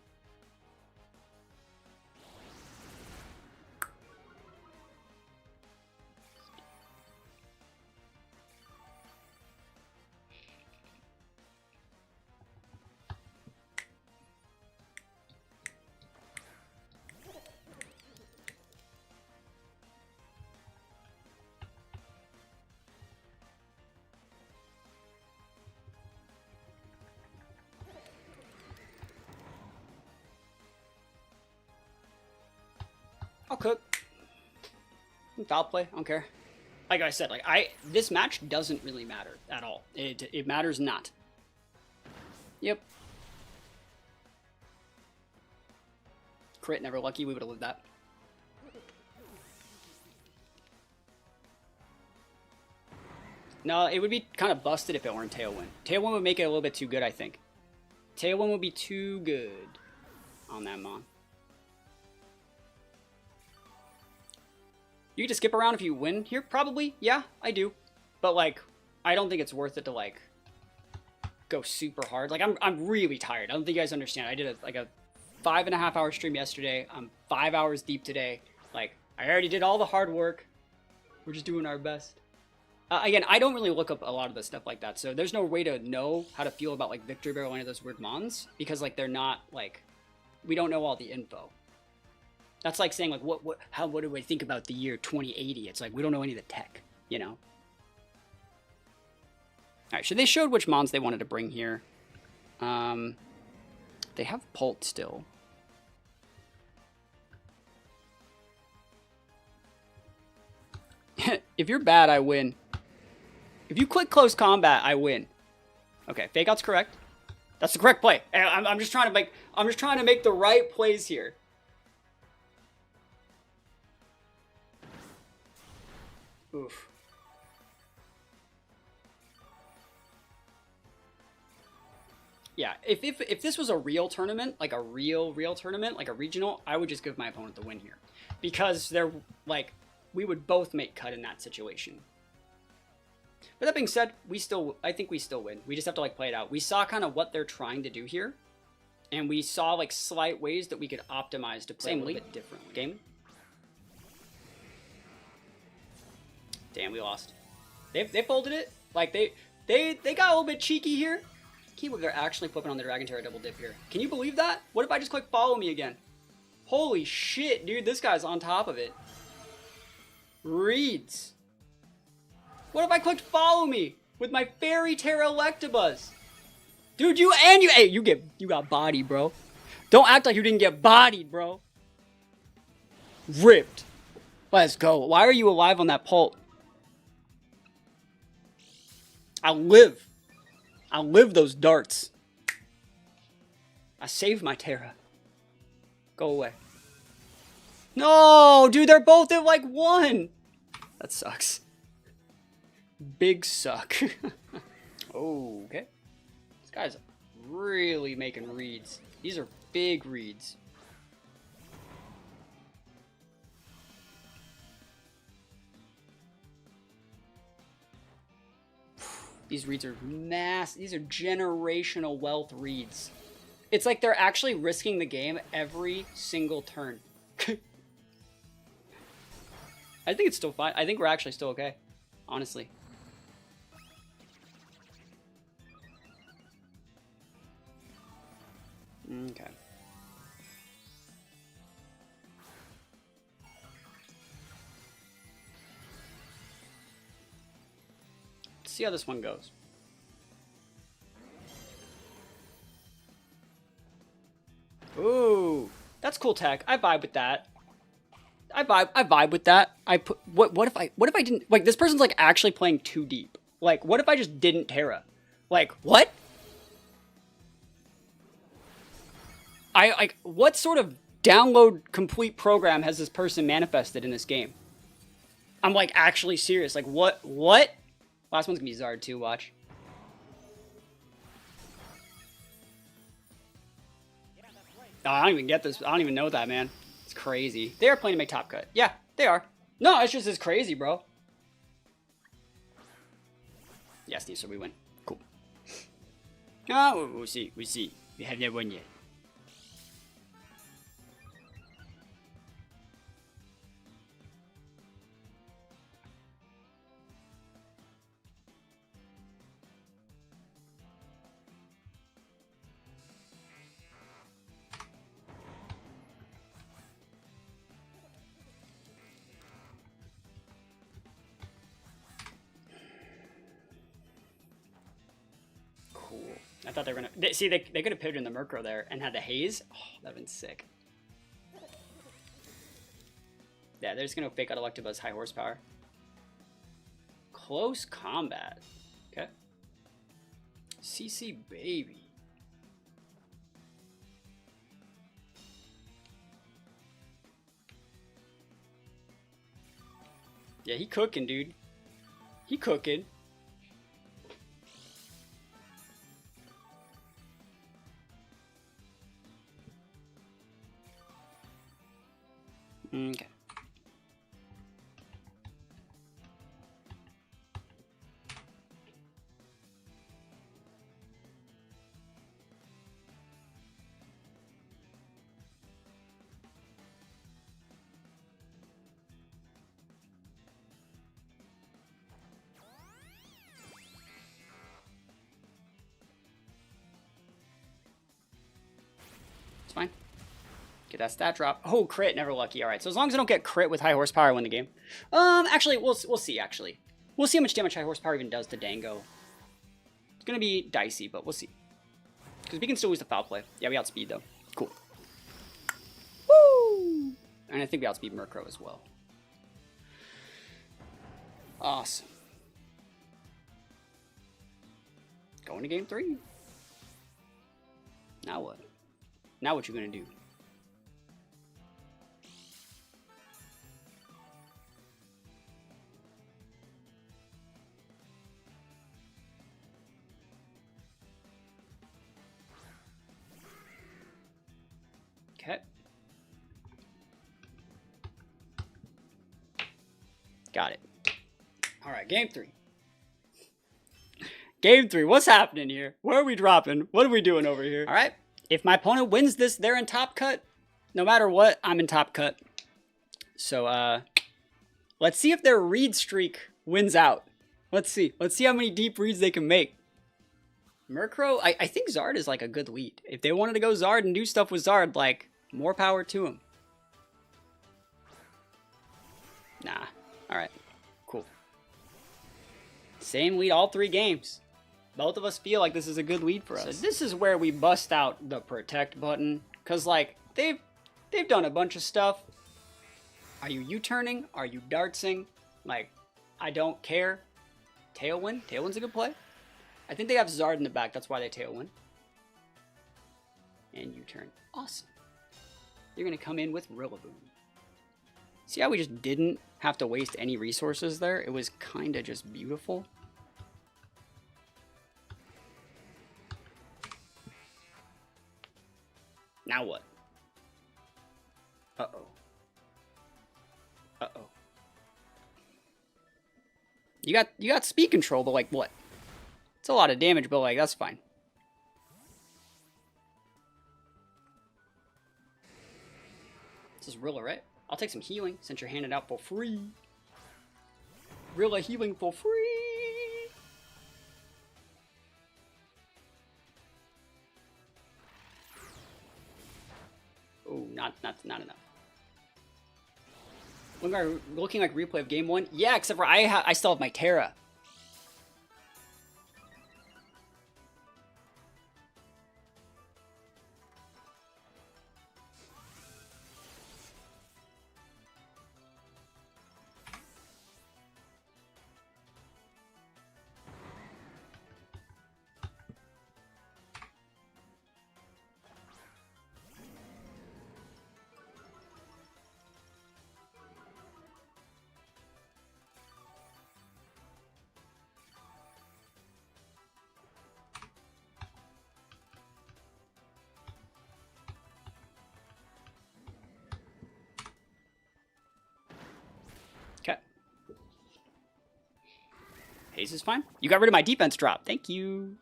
I'll cook. Foul play, I don't care. Like I said, this match doesn't really matter at all. It matters not. Yep. Crit, never lucky, we would have lived that. No, it would be kind of busted if it weren't Tailwind. Tailwind would make it a little bit too good, I think. Tailwind would be too good on that Mon. You can just skip around if you win here, probably. Yeah, I do. But, like, I don't think it's worth it to, like, go super hard. Like, I'm really tired. I don't think you guys understand. I did, a 5.5 hour stream yesterday. I'm 5 hours deep today. Like, I already did all the hard work. We're just doing our best. Again, I don't really look up a lot of the stuff like that, so there's no way to know how to feel about, like, Victory Bear or any of those weird Mons, because, like, they're not, like, we don't know all the info. That's like saying, like, what do we think about the year 2080? It's like, we don't know any of the tech, you know? Alright, so they showed which Mons they wanted to bring here. They have Pult still. If you're bad, I win. If you click close combat, I win. Okay, fake out's correct. That's the correct play. I'm just trying to make the right plays here. Oof. Yeah, if this was a real tournament, like a real tournament, like a regional, I would just give my opponent the win here. Because they're, like, we would both make cut in that situation. But that being said, I think we still win. We just have to, like, play it out. We saw kind of what they're trying to do here. And we saw, like, slight ways that we could optimize to play a little bit differently. Game. Damn, we lost. They folded it. Like, they got a little bit cheeky here. Can't believe they're actually flipping on the Dragon Terror double dip here. Can you believe that? What if I just click follow me again? Holy shit, dude. This guy's on top of it. Reads. What if I clicked follow me with my Fairy Terra Electabuzz? Dude, hey, you got bodied, bro. Don't act like you didn't get bodied, bro. Ripped. Let's go. Why are you alive on that pult? I live those darts. I saved my Terra. Go away. No, dude, they're both at like 1. That sucks. Big suck. Oh, okay. This guy's really making reads. These are big reads. These reads are massive. These are generational wealth reads. It's like they're actually risking the game every single turn. I think it's still fine. I think we're actually still okay, honestly. Okay. Let's see how this one goes. Ooh, that's cool tech. I vibe with that. I vibe with that. What if I didn't, like, this person's like actually playing too deep. Like, what if I just didn't Terra? Like, what? Like, what sort of download complete program has this person manifested in this game? I'm like actually serious. Like, what? Last one's gonna be Zard too, watch. Oh, I don't even get this. I don't even know that, man. It's crazy. They are playing to make top cut. Yeah, they are. No, it's just as crazy, bro. Yes, so we win. Cool. Oh, we'll see. We have not won yet. I thought they were gonna see they could have pivoted in the Murkrow there and had the haze. Oh, that'd been sick. Yeah, they're just gonna fake out Electabuzz high horsepower. Close combat. Okay. CC baby. Yeah, he cooking, dude. He cooking. Okay. It's fine. Get that stat drop. Oh, crit, never lucky. All right, so as long as I don't get crit with high horsepower, I win the game. Actually, we'll see. Actually, we'll see how much damage high horsepower even does to Dango. It's gonna be dicey, but we'll see. Because we can still use the foul play. Yeah, we outspeed though. Cool. Woo! And I think we outspeed Murkrow as well. Awesome. Going to game 3. Now what? Now what you gonna do? Okay. Got it. All right, game 3. Game 3, what's happening here? Where are we dropping? What are we doing over here? All right, if my opponent wins this, they're in top cut. No matter what, I'm in top cut. So, let's see if their read streak wins out. Let's see. Let's see how many deep reads they can make. Murkrow, I think Zard is like a good lead. If they wanted to go Zard and do stuff with Zard, like, more power to them. Nah. Alright. Cool. Same lead all 3 games. Both of us feel like this is a good lead for us. So this is where we bust out the protect button. Because, like, they've done a bunch of stuff. Are you U-turning? Are you dartsing? Like, I don't care. Tailwind? Tailwind's a good play. I think they have Zard in the back. That's why they Tailwind. And U-turn. Awesome. You're going to come in with Rillaboom. See how we just didn't have to waste any resources there? It was kind of just beautiful. Now what? Uh-oh. Uh-oh. You got speed control, but like what? It's a lot of damage, but like that's fine. This is Rilla, right? I'll take some healing since you're handing out for free. Rilla healing for free. Oh, not enough. Looking like replay of game 1. Yeah, except for I still have my Terra. Okay. Haze is fine. You got rid of my defense drop. Thank you.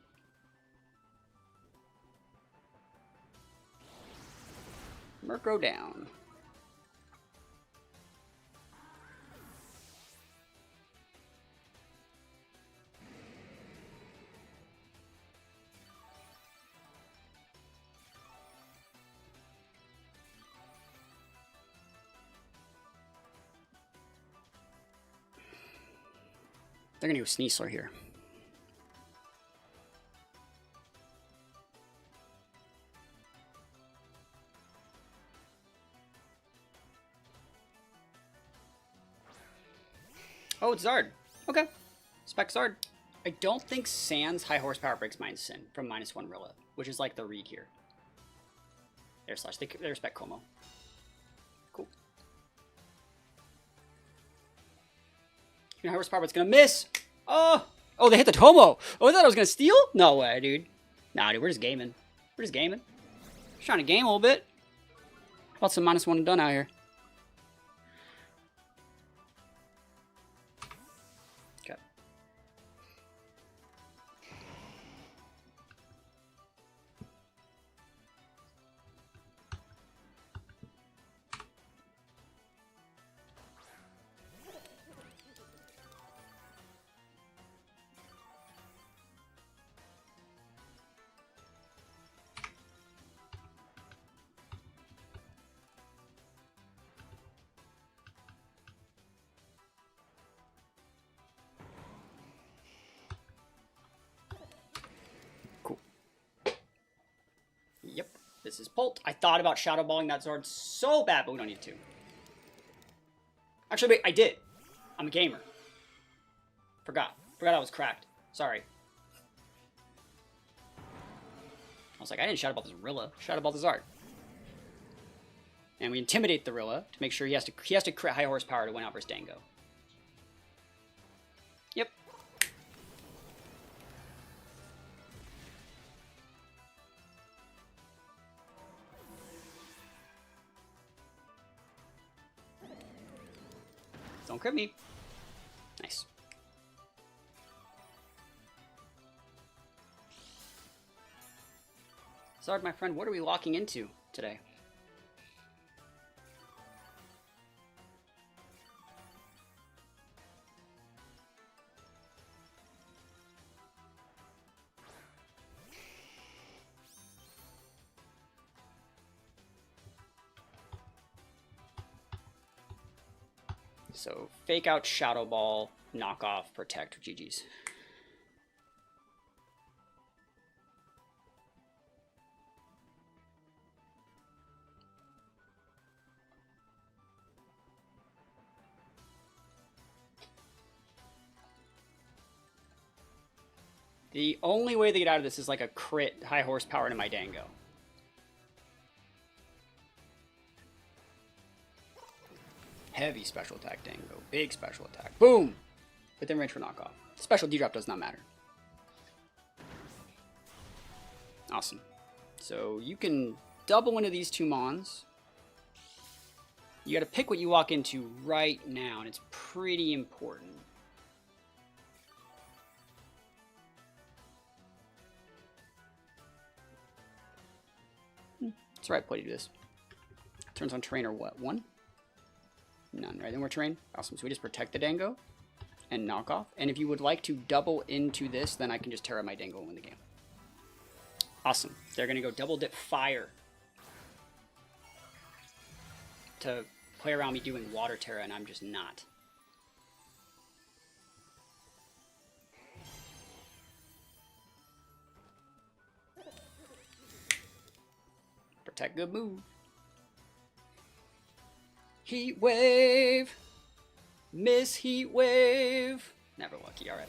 Murkrow down. They're gonna go Sneasler here. Oh, it's Zard. Okay. Spec Zard. I don't think Sans high horsepower breaks -10 from -1 Rilla, which is like the read here. Air Slash. They respect Como. Cool. High horsepower, but it's gonna miss. Oh, they hit the Tomo. Oh, I thought I was gonna steal. No way, dude. Nah, dude, we're just gaming. We're just gaming. Just trying to game a little bit. How about some -1 and done out here? Okay. Yep, this is Pult. I thought about Shadow Balling that Zard so bad, but we don't need to. Actually, wait, I did. I'm a gamer. Forgot I was cracked. Sorry. I was like, I didn't Shadow Ball this Rilla. Shadow Ball the Zard. And we intimidate the Rilla to make sure he has to crit high horsepower to win out versus Dango. Yep. Don't crit me. Nice. Zard, my friend, what are we locking into today? So, fake out Shadow Ball, knock off, protect, GG's. The only way to get out of this is like a crit high horsepower into my Dango. Heavy special attack Dango. Big special attack. Boom! Within range for knockoff. Special D-drop does not matter. Awesome. So you can double into these two Mons. You gotta pick what you walk into right now, and it's pretty important. That's the right play to do this. Turns on trainer what? 1? None, right? Then we're trained. Awesome. So we just protect the Dango and knock off. And if you would like to double into this, then I can just tear out my Dango and win the game. Awesome. They're going to go double dip fire to play around me doing Water Terra, and I'm just not. Protect, good move. Heat Wave. Miss Heat Wave. Never lucky, alright.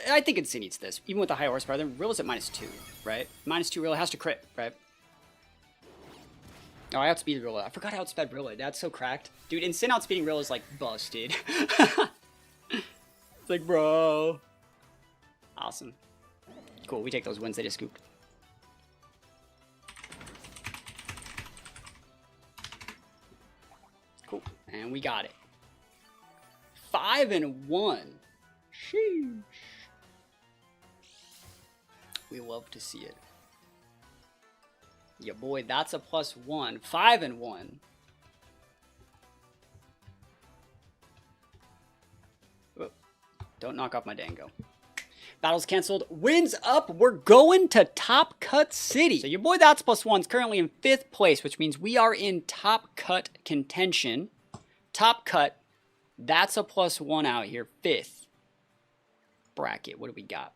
I think it needs this. Even with the high horsepower, then Rilla's at -2, right? -2 Rilla has to crit, right? Oh, I outspeeded Rilla. I forgot I outsped Rilla. That's so cracked. Dude, Insane outspeeding Rilla is like busted. It's like, bro. Awesome. Cool, we take those wins they just scooped. Cool, and we got it. 5-1. Sheesh. We love to see it. Yeah, boy, that's a +1. 5-1. Oh, don't knock off my Dango. Battle's canceled. Wins up. We're going to Top Cut City. So your boy THATSAplusONE is currently in 5th place, which means we are in Top Cut contention. Top Cut. That's a +1 out here. 5th bracket. What do we got?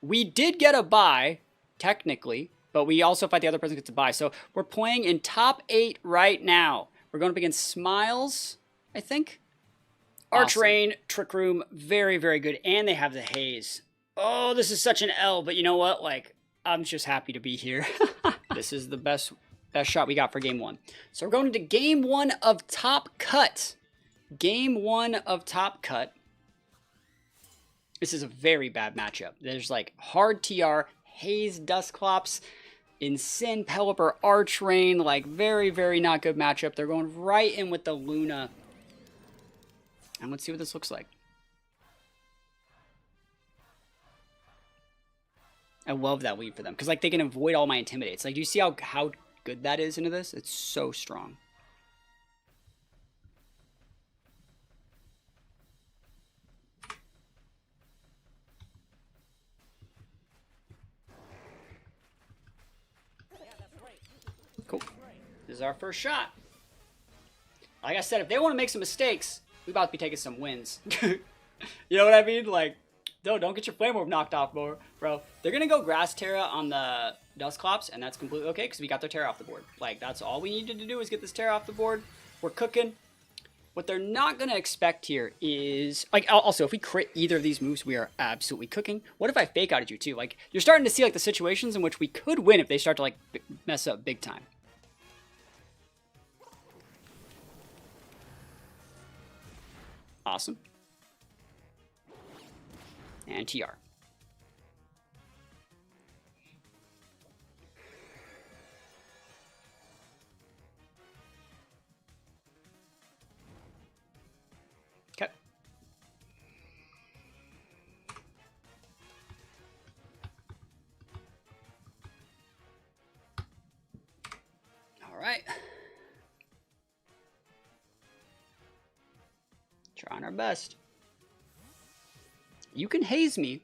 We did get a bye, technically, but we also fight the other person gets a bye. So we're playing in top 8 right now. We're going up against Smiles, I think. Awesome. Archrain, Trick Room, very, very good. And they have the Haze. Oh, this is such an L, but you know what? Like, I'm just happy to be here. This is the best shot we got for game 1. So we're going into game 1 of Top Cut. Game 1 of Top Cut. This is a very bad matchup. There's like hard TR, Haze, Dusclops, Insane, Pelipper, Archrain, like very, very not good matchup. They're going right in with the Luna. And let's see what this looks like. I love that lead for them because like they can avoid all my intimidates. Like, do you see how good that is into this? It's so strong. Cool. This is our first shot. Like I said, if they want to make some mistakes, we about to be taking some wins. You know what I mean? Like, no, don't get your Flame Orb knocked off, bro. They're going to go Grass Terra on the Dusclops, and that's completely okay because we got their Terra off the board. Like, that's all we needed to do is get this Terra off the board. We're cooking. What they're not going to expect here is... Like, also, if we crit either of these moves, we are absolutely cooking. What if I fake outed you, too? Like, you're starting to see, like, the situations in which we could win if they start to, like, mess up big time. Awesome. And TR. best. You can haze me,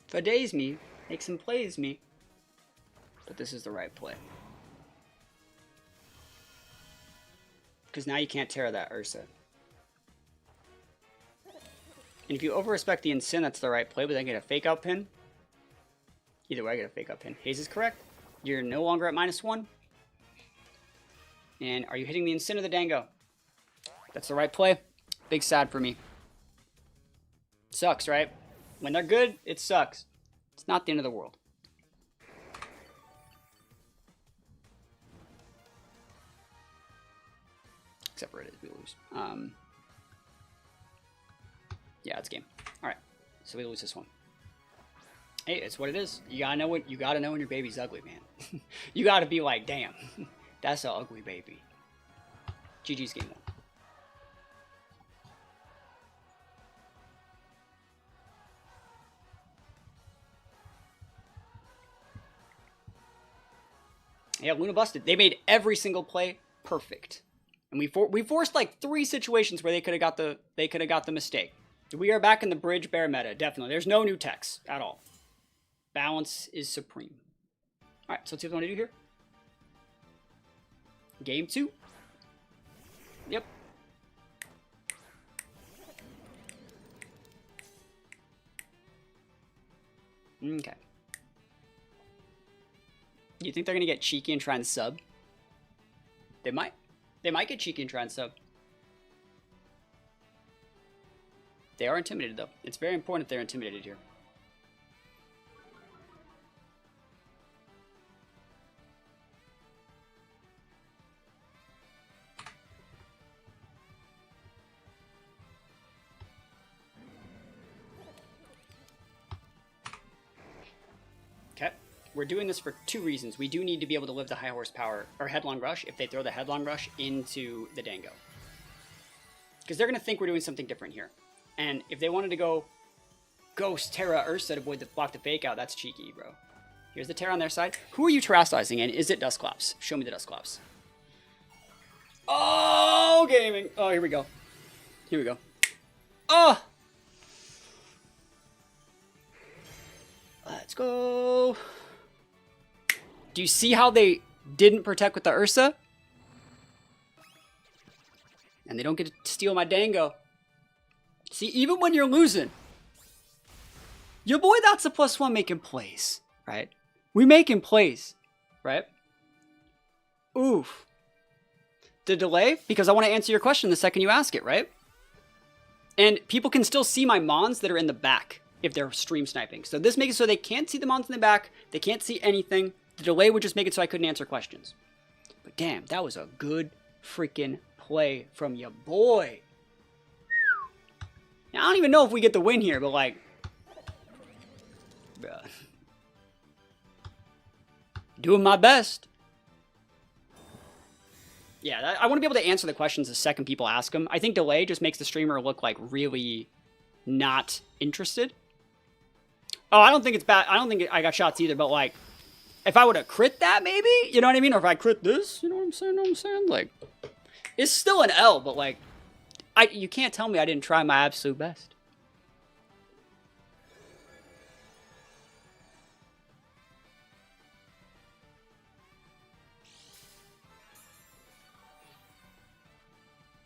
fadaze me, make some plays me, but this is the right play. Because now you can't tear that Ursa. And if you over-respect the Incin, that's the right play, but then get a fake out pin. Either way, I get a fake out pin. Haze is correct. You're no longer at -1. And are you hitting the Incin or the Dango? That's the right play. Big sad for me. Sucks, right? When they're good, it sucks. It's not the end of the world. Except for it is, we lose. Yeah, it's game. All right, so we lose this one. Hey, it's what it is. You gotta know when your baby's ugly, man. You gotta be like, damn, that's an ugly baby. GG's game 1. Yeah, Luna busted. They made every single play perfect, and we forced like 3 situations where they could have got the mistake. We are back in the bridge bear meta, definitely. There's no new techs at all. Balance is supreme. All right, so let's see what we want to do here. Game 2. Yep. Okay. You think they're going to get cheeky and try and sub? They might. They might get cheeky and try and sub. They are intimidated, though. It's very important that they're intimidated here. Okay. We're doing this for 2 reasons. We do need to be able to live the high horsepower or headlong rush if they throw the headlong rush into the Dango. Because they're going to think we're doing something different here. And if they wanted to go Ghost, Terra, Ursa to block the fake out, that's cheeky, bro. Here's the Terra on their side. Who are you terrastizing, and is it Dusclops? Show me the Dusclops. Oh, gaming. Oh, here we go. Here we go. Oh! Let's go. Do you see how they didn't protect with the Ursa? And they don't get to steal my Dango. See, even when you're losing, your boy THATSAplusONE making plays, right? We making plays, right? Oof. The delay, because I want to answer your question the second you ask it, right? And people can still see my mons that are in the back if they're stream sniping. So this makes it so they can't see the mons in the back. They can't see anything. The delay would just make it so I couldn't answer questions. But damn, that was a good freaking play from your boy. Now, I don't even know if we get the win here, but like, bruh. Doing my best. Yeah, I want to be able to answer the questions the second people ask them. I think delay just makes the streamer look like really not interested. Oh, I don't think it's bad. I don't think I got shots either, but like, if I would have crit that, maybe, you know what I mean? Or if I crit this, you know what I'm saying? Like, it's still an L, but like, you can't tell me I didn't try my absolute best.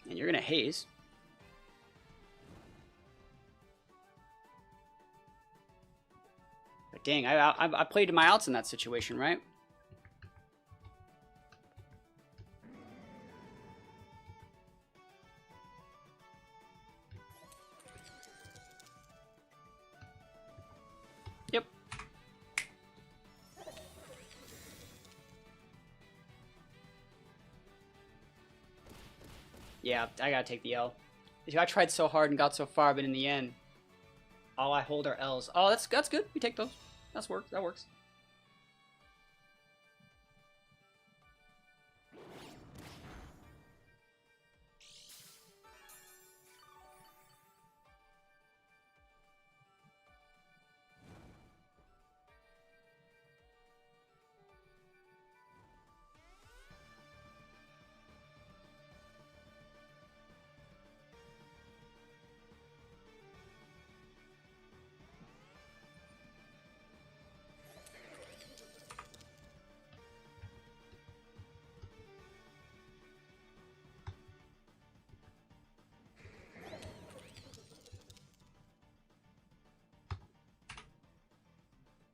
And you're going to haze. But dang, I played to my outs in that situation, right? Yep. Yeah, I gotta take the L. I tried so hard and got so far, but in the end, all I hold are L's. Oh, that's good. We take those. That works.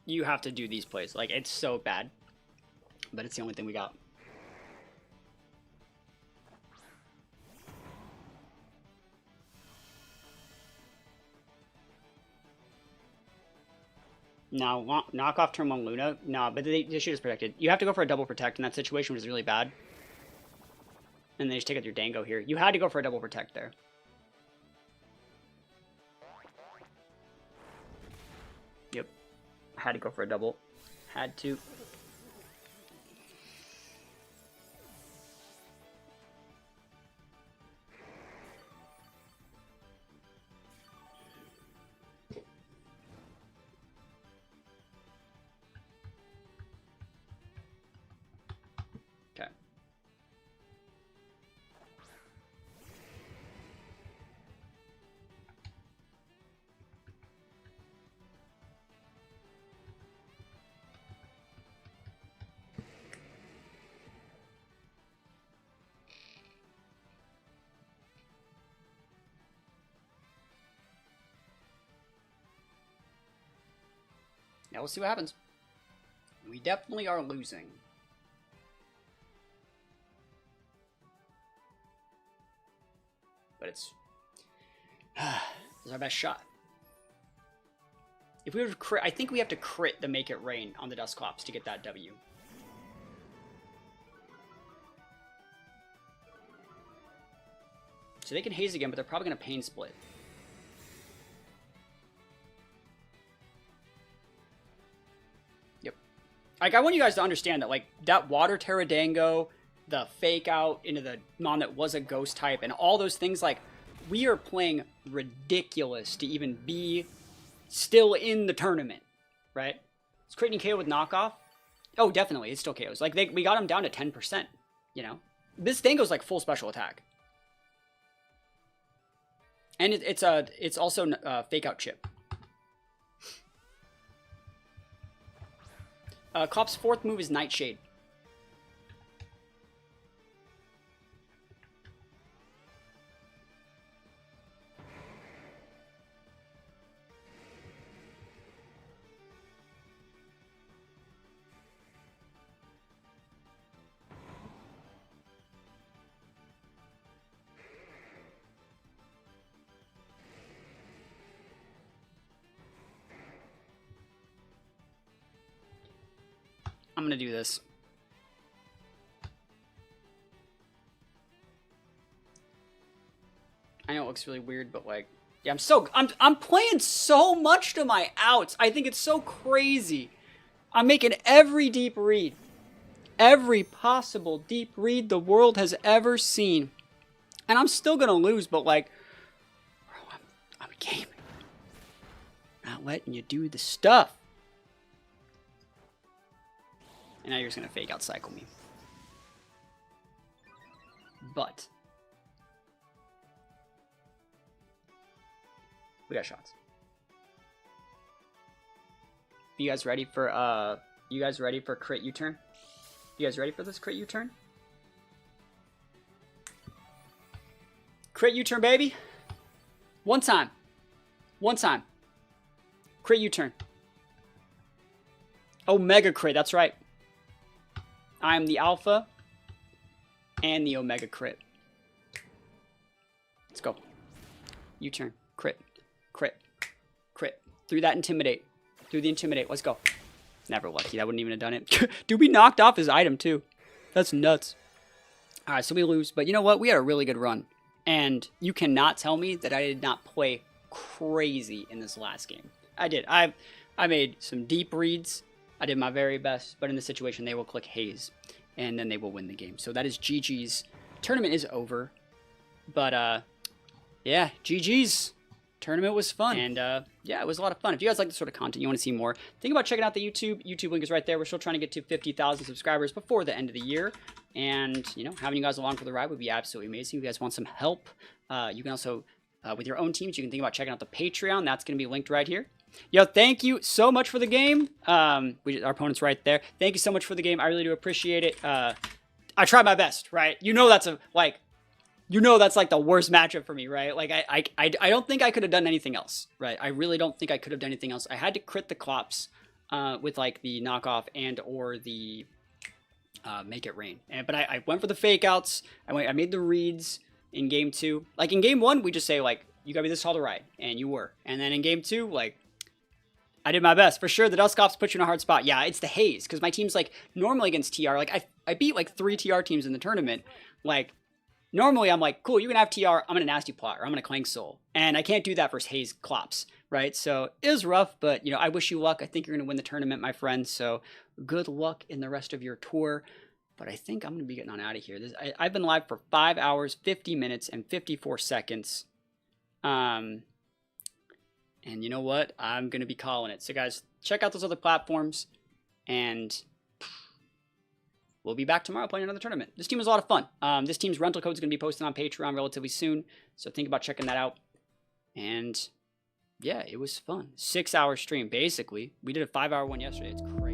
You have to do these plays. Like, it's so bad. But it's the only thing we got. No, knock off turn 1 Luna. No, but they shoot us protected. You have to go for a double protect in that situation, which is really bad. And then just take out your Dango here. You had to go for a double protect there. Yep. I had to go for a double. Had to. Okay. Now we'll see what happens. We definitely are losing. But it's our best shot. If we were to crit, I think we have to crit to make it rain on the Dusclops to get that W. So they can haze again, but they're probably going to pain split. Yep. Like, I want you guys to understand that, like, that Water Tauros, the fake out into the Mon that was a ghost type, and all those things, like, we are playing ridiculous to even be still in the tournament, right? Is Critting KO with knockoff? Oh, definitely, it's still KOs. Like, we got him down to 10%, you know? This thing goes, like, full special attack. And it's also fake out chip. Cop's fourth move is Nightshade. I'm gonna do this. I know it looks really weird, but like, yeah, I'm playing so much to my outs. I think it's so crazy. I'm making every deep read, every possible deep read the world has ever seen, and I'm still gonna lose. But like, bro, I'm gaming, not letting you do the stuff. And now you're just going to fake out cycle me. But we got shots. You guys ready for crit U-turn? You guys ready for this crit U-turn? Crit U-turn, baby. One time. One time. Crit U-turn. Omega crit, that's right. I'm the alpha and the omega crit. Let's go. U-turn. Crit. Crit. Crit. Through that intimidate. Through the intimidate. Let's go. Never lucky. That wouldn't even have done it. Dude, we knocked off his item too. That's nuts. Alright, so we lose. But you know what? We had a really good run. And you cannot tell me that I did not play crazy in this last game. I did. I made some deep reads. I did my very best, but in the situation, they will click Haze, and then they will win the game. So that is GG's. Tournament is over, but yeah, GG's. Tournament was fun, and yeah, it was a lot of fun. If you guys like this sort of content, you want to see more, think about checking out the YouTube. YouTube link is right there. We're still trying to get to 50,000 subscribers before the end of the year, and you know, having you guys along for the ride would be absolutely amazing. If you guys want some help, you can also, with your own teams, you can think about checking out the Patreon. That's going to be linked right here. Yo, thank you so much for the game. Our opponent's right there. Thank you so much for the game. I really do appreciate it. I tried my best, right? You know that's like the worst matchup for me, right? Like I don't think I could have done anything else, right? I really don't think I could have done anything else. I had to crit the Clops. with like the knockoff and or the make it rain. But I went for the fake outs. I made the reads in game 2. Like in game 1, we just say like, you gotta be this tall to ride, and you were. And then in game 2, like, I did my best. For sure, the Dusclops put you in a hard spot. Yeah, it's the haze, because my team's like, normally against TR, like I beat like 3 TR teams in the tournament. Like, normally I'm like, cool, you can have TR, I'm gonna Nasty Plot, or I'm gonna Clank Soul. And I can't do that versus haze Clops, right? So it was rough, but you know, I wish you luck. I think you're gonna win the tournament, my friend. So good luck in the rest of your tour. But I think I'm gonna be getting on out of here. I've been live for 5 hours, 50 minutes, and 54 seconds. And you know what? I'm going to be calling it. So guys, check out those other platforms, and we'll be back tomorrow playing another tournament. This team was a lot of fun. This team's rental code is going to be posted on Patreon relatively soon, so think about checking that out. And yeah, it was fun. 6-hour stream, basically. We did a 5-hour one yesterday. It's crazy.